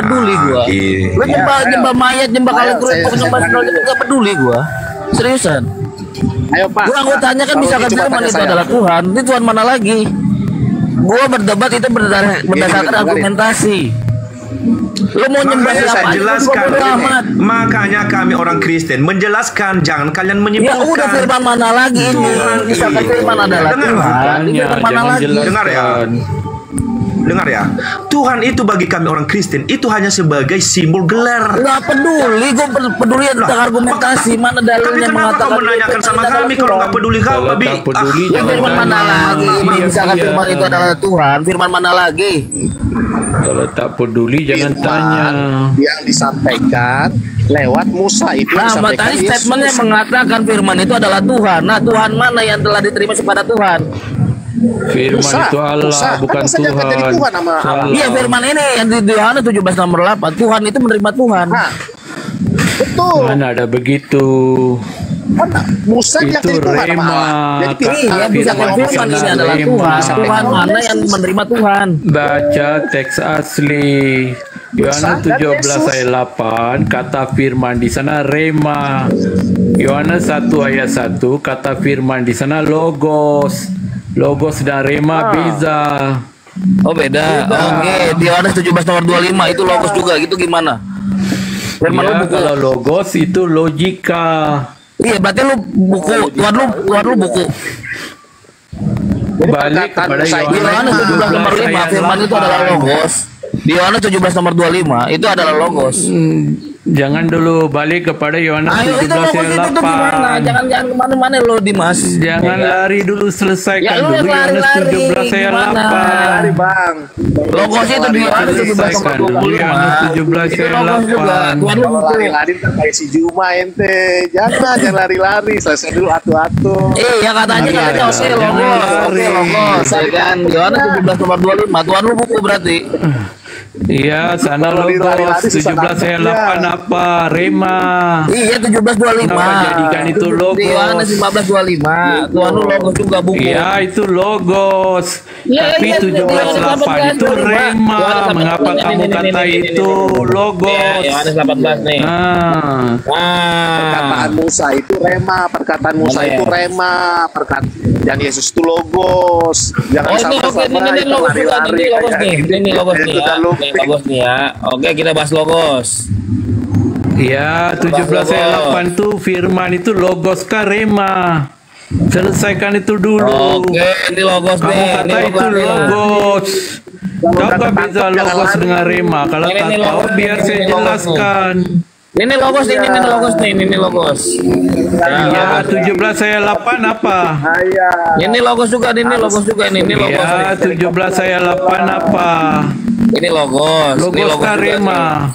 Lu nyembah mayat, nyembah kalian kerupuk, nyembah nggak peduli gua. Seriusan. Ayo Pak. Gua tanya kan bisa kan firman itu adalah Tuhan. Ini Tuhan mana lagi? Gua berdebat itu berdasarkan argumentasi. Lu mau nyembah siapa? Jelaskan. Makanya kami orang Kristen menjelaskan, jangan kalian menyimpulkan. Ya udah, firman mana lagi ini? Bisa firman adalah Tuhan. Firman mana lagi? Dengar ya, Tuhan itu bagi kami orang Kristen itu hanya sebagai simbol gelar. Nggak peduli, gue peduli tentang argumentasi. Mana dalilnya mengatakan? Kau menanyakan sama kami kalau nggak peduli kau, Babi. Ya firman mana lagi? Misalkan firman itu adalah Tuhan, firman mana lagi? Kalau tak peduli jangan tanya. Yang disampaikan lewat Musa itu. Nah, tadi statementnya mengatakan firman itu adalah Tuhan. Nah, Tuhan mana yang telah diterima kepada Tuhan? Firman itu Allah, bukan Tuhan. Iya, firman ini yang di Yohanes 17 nomor 8. Tuhan itu menerima Tuhan. Betul. Mana ada begitu? Musa itu Rema. Jadi bisa firman ini adalah Tuhan. Tuhan mana yang menerima Tuhan? Baca teks asli Yohanes 17 ayat 8, kata firman di sana Rema. Yohanes 1 ayat 1, kata firman di sana Logos. Logos dan Rema beza. Oh beda. Oke, di Yohanes 17 nomor 25 itu Logos juga, gitu gimana? Ya, kalau Logos itu logika. Iya, berarti lu buku, Tuhan lu buku. Balik kepada Yohanes 17 nomor 5, firman itu adalah Logos. Di Yohanes 17 nomor 25 itu adalah Logos. Jangan dulu, balik kepada Yohanes 17 ayat 8. Jangan kemana-mana lo, Dimas. Jangan lari dulu, selesaikan dulu Yohanes 17 ayat 8. Lari Bang. Logos itu di Yohanes 17 ayat 8. Tuhan lu lari-lari kayak si Juma ente. Jangan lari-lari, selesai dulu atu-atu. Iya katanya oke Logos. Kan Yohanes 17 nomor 25. Tuhan lu buku berarti. Iya, sana Logos 17 ayat 8 apa? Rema. Iya, 17:25. Jadikan itu Logos. Yohanes 15:25. Tuhan lu Logos juga buku. Iya, itu Logos. Tapi 17:8 itu Rema. Mengapa kamu kata itu Logos? Yohanes 18 nih. Perkataan Musa itu Rema, perkataan Musa itu Rema, dan Yesus itu Logos. Jangan ini Logos nih. Ini Logos nih ya. Logos nih ya. Oke, kita bahas Logos. Ya, 17 ayat 8 tuh firman itu Logos kah Rema? Selesaikan itu dulu. Oke, ini Logos nih. Kamu kata itu Logos. Tahu gak beza Logos dengan Rema? Kalau tak tahu biar saya jelaskan. Ini logos, ini logos nih, ini logos. Ya, 17 ayat 8 apa? Ini logos juga, ini logos juga, ini logos. Ya, 17 ayat 8 apa? Ini logos. Logos karema.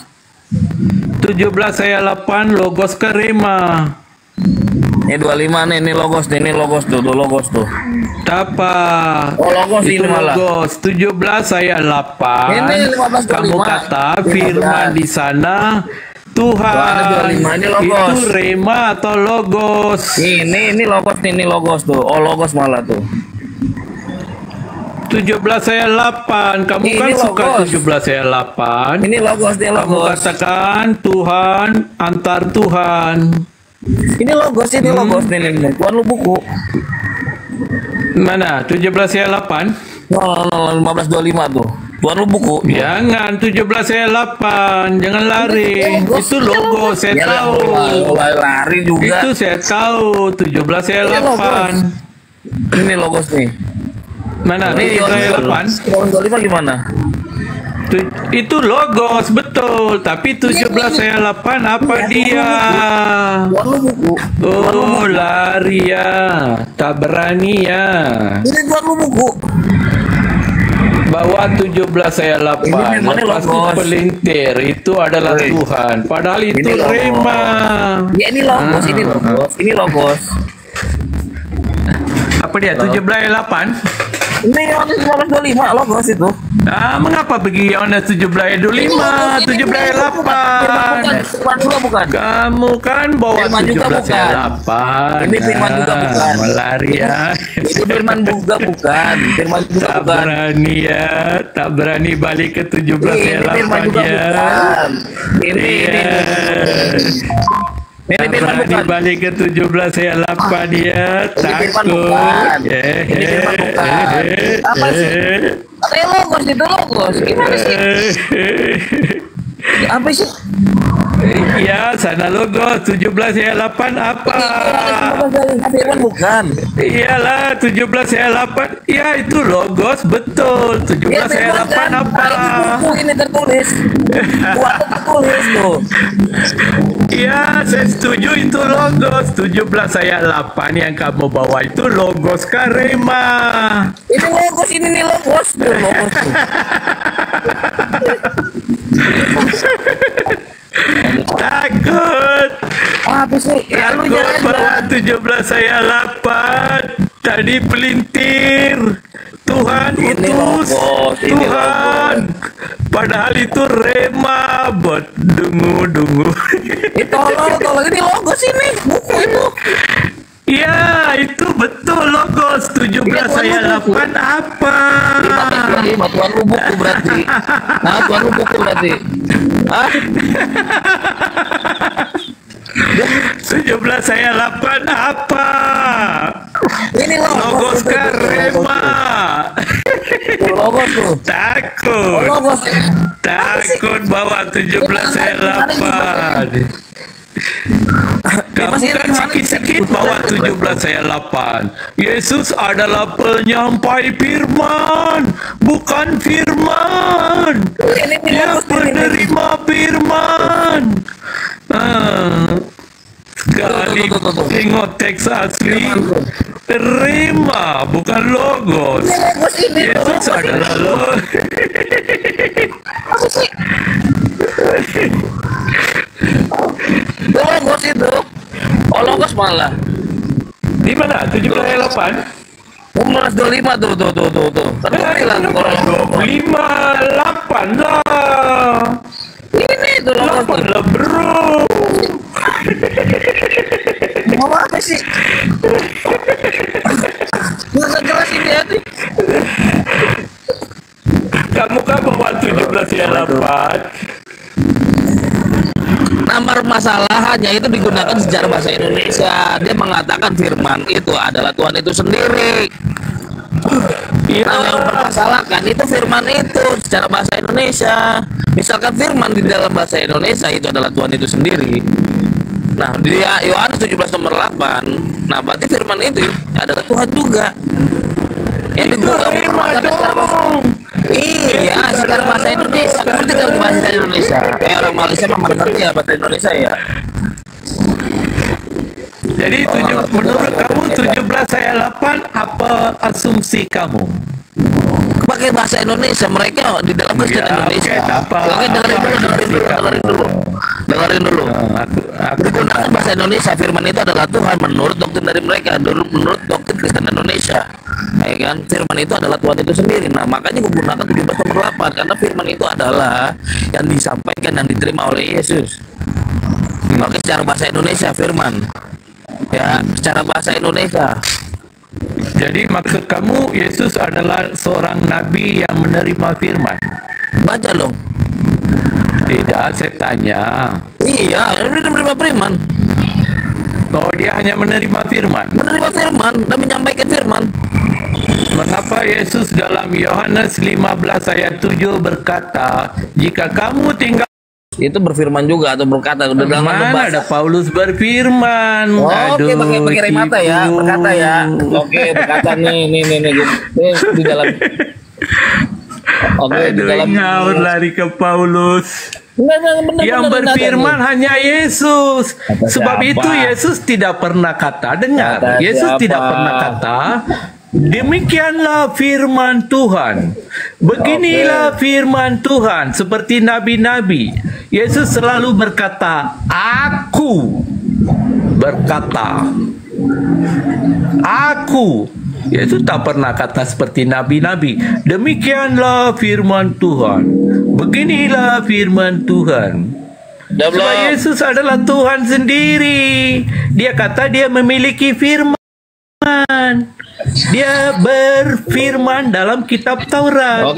17 ayat 8 logos karema. Ini 25 nih, ini logos tuh, logos tuh. Apa? Oh, logos itu ini malah. logos 17 ayat 8. Ini 15, kamu kata firman di sana Tuhan. Ini logos. Itu rema atau logos? Ini logos nih, ini logos tuh. Oh, logos malah tuh. 17 ayat 8. Kamu Ini kan suka logos. 17 ayat 8. Ini logos, ini Kamu logos. katakan Tuhan antar Tuhan. Ini logos, nih. Tuan lu buku. Mana? 17 ayat 8? 1525 tuh. Tuan lu buku. Jangan 17 ayat 8. Jangan lari. Itu logo saya Ya, tahu. lari juga. Itu saya tahu 17 ayat 8. Ini logos nih. Mana? Ini 17 ayat 8. 25 gimana? Itu logos betul, tapi 17 ayat 8 apa dia? Oh, lari ya, tak berani ya. Ini tuan lu buku. Bawa 17 ayat 8 Ini pasti logos. pelintir itu adalah Tuhan, padahal itu Ini logos. rema. Ya ini logos, ini logos, ini logos. Apa dia? 17 ayat 8? Ini Yohanes 15:25 logos itu. Mengapa pergi Yohanes 17 ayat 25, 17 ayat 8? Firman juga bukan. Kamu kan bawa Firman juga 17 ayat bukan. 8. Ini firman juga bukan. Melari ya. Itu firman juga bukan. Firman juga Tak bukan. berani ya, tak berani balik ke 17 ayat Ini firman 8 juga ya. bukan. Ini. Tak berani balik ke 17 ayat 8 ya. Takut. Ini firman bukan. Apa sih? Katanya logos itu logos. Gimana sih? Apa sih? Ya, sana logo 17 ayat 8 apa? Firman bukan. Iyalah 17 ayat 8. Ya itu logos betul. 17 ayat 8 apa? Ini tertulis. Buat tertulis tuh. Ya, saya setuju itu logos. 17 ayat 8 yang kamu bawa itu logos karema. Ini logos, ini nih logos tuh, logos tuh. Takut. Apa sih? Ya, lu Takut jangan bawa 17 ayat 8. Tadi pelintir. Tuhan utus. Tuhan. Padahal itu rema buat dungu-dungu. Tolong ini logos ini, buku itu. Ya, itu betul logos 17 ayat 8 apa? Tuan lu buku berarti. Nah, tuan lu buku berarti. Hah? 17 ayat 8 apa? Ini logos karema. Logos tuh. Takut. Takut bawa 17 ayat 8. Kamu kan sikit-sikit bawa 17 ayat 8. Yesus adalah penyampai firman, bukan firman. Dia penerima firman. Sekali tengok teks asli, rema bukan logos. Yesus adalah logos. Logos itu. Oh, logos malah. Di mana? 17 ayat 8? 15:25 tuh. Kan gua bilang kalau 58 lah. ini tuh logos lah bro. Mau apa sih? Nggak jelas ini ya nih. Kamu kan bawa 17 ayat 8. Nama permasalahannya itu digunakan secara bahasa Indonesia. Dia mengatakan firman itu adalah Tuhan itu sendiri. Nah, yang mempermasalahkan itu firman itu secara bahasa Indonesia. Misalkan firman di dalam bahasa Indonesia itu adalah Tuhan itu sendiri. Nah, dia Yohanes 17 nomor 8. Nah, berarti firman itu adalah Tuhan juga. Yang digunakan secara bahasa Iya, sekarang bahasa Indonesia. Kamu tinggal di bahasa Indonesia. Kayak orang Malaysia mah mengerti ya bahasa Indonesia ya. Jadi menurut kamu 17 ayat 8 apa asumsi kamu? Pakai bahasa Indonesia mereka di dalam Kristen Indonesia. Oke, dengerin dulu. Digunakan bahasa Indonesia. Firman itu adalah Tuhan menurut doktrin dari mereka, menurut doktrin Kristen Indonesia. Ya kan? Firman itu adalah Tuhan itu sendiri. Nah, makanya menggunakan 17:8 karena firman itu adalah yang disampaikan dan diterima oleh Yesus. Oke, secara bahasa Indonesia firman. Ya, secara bahasa Indonesia. Jadi maksud kamu Yesus adalah seorang nabi yang menerima firman? Baca dong. Tidak, saya tanya. Iya, dia menerima firman. Oh, dia hanya menerima firman? Menerima firman dan menyampaikan firman. Mengapa Yesus dalam Yohanes 15 ayat 7 berkata, jika kamu tinggal itu berfirman juga atau berkata udah dalam mana ada Paulus berfirman. Oke, pakai remata ya, berkata ya. Oke, berkata nih di dalam. Oke, di dalam ngawur lari ke Paulus. Yang berfirman hanya Yesus. Sebab itu Yesus tidak pernah kata, dengar, Yesus tidak pernah kata demikianlah firman Tuhan. Beginilah firman Tuhan. Seperti nabi-nabi, Yesus selalu berkata, aku berkata, aku. Yesus tak pernah kata seperti nabi-nabi, demikianlah firman Tuhan. Beginilah firman Tuhan. Sebab Yesus adalah Tuhan sendiri. Dia kata dia memiliki firman. Dia berfirman dalam kitab Taurat.